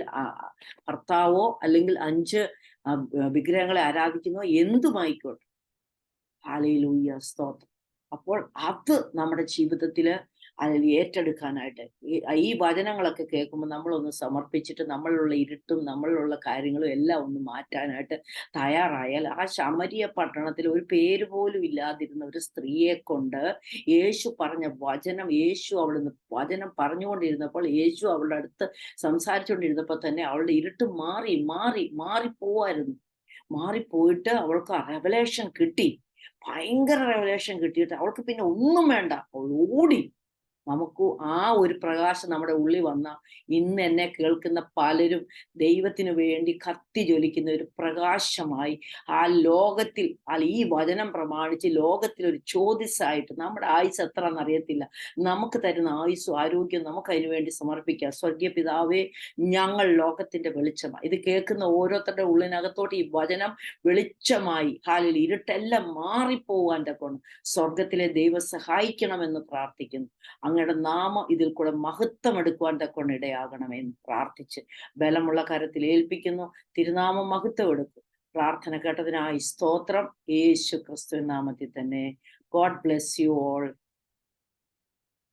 ഭർത്താവോ അല്ലെങ്കിൽ 5 വിഗ്രഹങ്ങളെ ആരാധിക്കുന്നോ എന്തുമായിക്കോട്ടെ, ഹല്ലേലൂയ, സ്തോത്രം. അപ്പോൾ അത് നമ്മുടെ ജീവിതത്തില് അതിൽ ഏറ്റെടുക്കാനായിട്ട് ഈ വചനങ്ങളൊക്കെ കേൾക്കുമ്പോൾ നമ്മളൊന്ന് സമർപ്പിച്ചിട്ട് നമ്മളിലുള്ള ഇരുട്ടും നമ്മളിലുള്ള കാര്യങ്ങളും എല്ലാം ഒന്ന് മാറ്റാനായിട്ട് തയ്യാറായാൽ, ആ ശമര്യ പട്ടണത്തിൽ ഒരു പേര് പോലും ഇല്ലാതിരുന്ന ഒരു സ്ത്രീയെ കൊണ്ട് യേശു പറഞ്ഞ വചനം, അവിടുന്ന് വചനം പറഞ്ഞുകൊണ്ടിരുന്നപ്പോൾ, യേശു അവളുടെ അടുത്ത് സംസാരിച്ചുകൊണ്ടിരുന്നപ്പോൾ തന്നെ അവളുടെ ഇരുട്ട് മാറിപ്പോയിട്ട് അവൾക്ക് റെവലേഷൻ കിട്ടി. ഭയങ്കര റെവലേഷൻ കിട്ടിയിട്ട് അവൾക്ക് പിന്നെ ഒന്നും വേണ്ട, അവൾ ഓടി. നമുക്ക് ആ ഒരു പ്രകാശം നമ്മുടെ ഉള്ളിൽ വന്ന ഇന്ന് എന്നെ കേൾക്കുന്ന പലരും ദൈവത്തിനു വേണ്ടി കത്തി ജ്വലിക്കുന്ന ഒരു പ്രകാശമായി ആ ലോകത്തിൽ, ഈ വചനം പ്രമാണിച്ച് ലോകത്തിൽ ഒരു ചോദ്യസായിട്ട്, നമ്മുടെ ആയുസ് എത്രയെന്ന് അറിയത്തില്ല, നമുക്ക് തരുന്ന ആയുസ്സും ആരോഗ്യവും നമുക്ക് അതിനു വേണ്ടി സമർപ്പിക്കാം. സ്വർഗീയ പിതാവേ, ഞങ്ങൾ ലോകത്തിന്റെ വെളിച്ചമായി. ഇത് കേൾക്കുന്ന ഓരോരുത്തരുടെ ഉള്ളിനകത്തോട്ട് ഈ വചനം വെളിച്ചമായി ഇരുട്ടെല്ലാം മാറിപ്പോവാൻ്റെ കൊണ്ട് സ്വർഗത്തിലെ ദൈവം സഹായിക്കണമെന്ന് പ്രാർത്ഥിക്കുന്നു. അങ്ങയുടെ നാമം ഇതിൽ കൂടെ മഹത്വം എടുക്കുവാൻ തക്കൊണ്ട് ഇടയാകണമെന്ന് പ്രാർത്ഥിച്ച് ബലമുള്ള കരത്തിൽ ഏൽപ്പിക്കുന്നു. തിരുനാമം മഹത്വം എടുക്കും. പ്രാർത്ഥന കേട്ടതിനായി സ്തോത്രം. യേശു ക്രിസ്തു നാമത്തിൽ തന്നെ. God bless you all.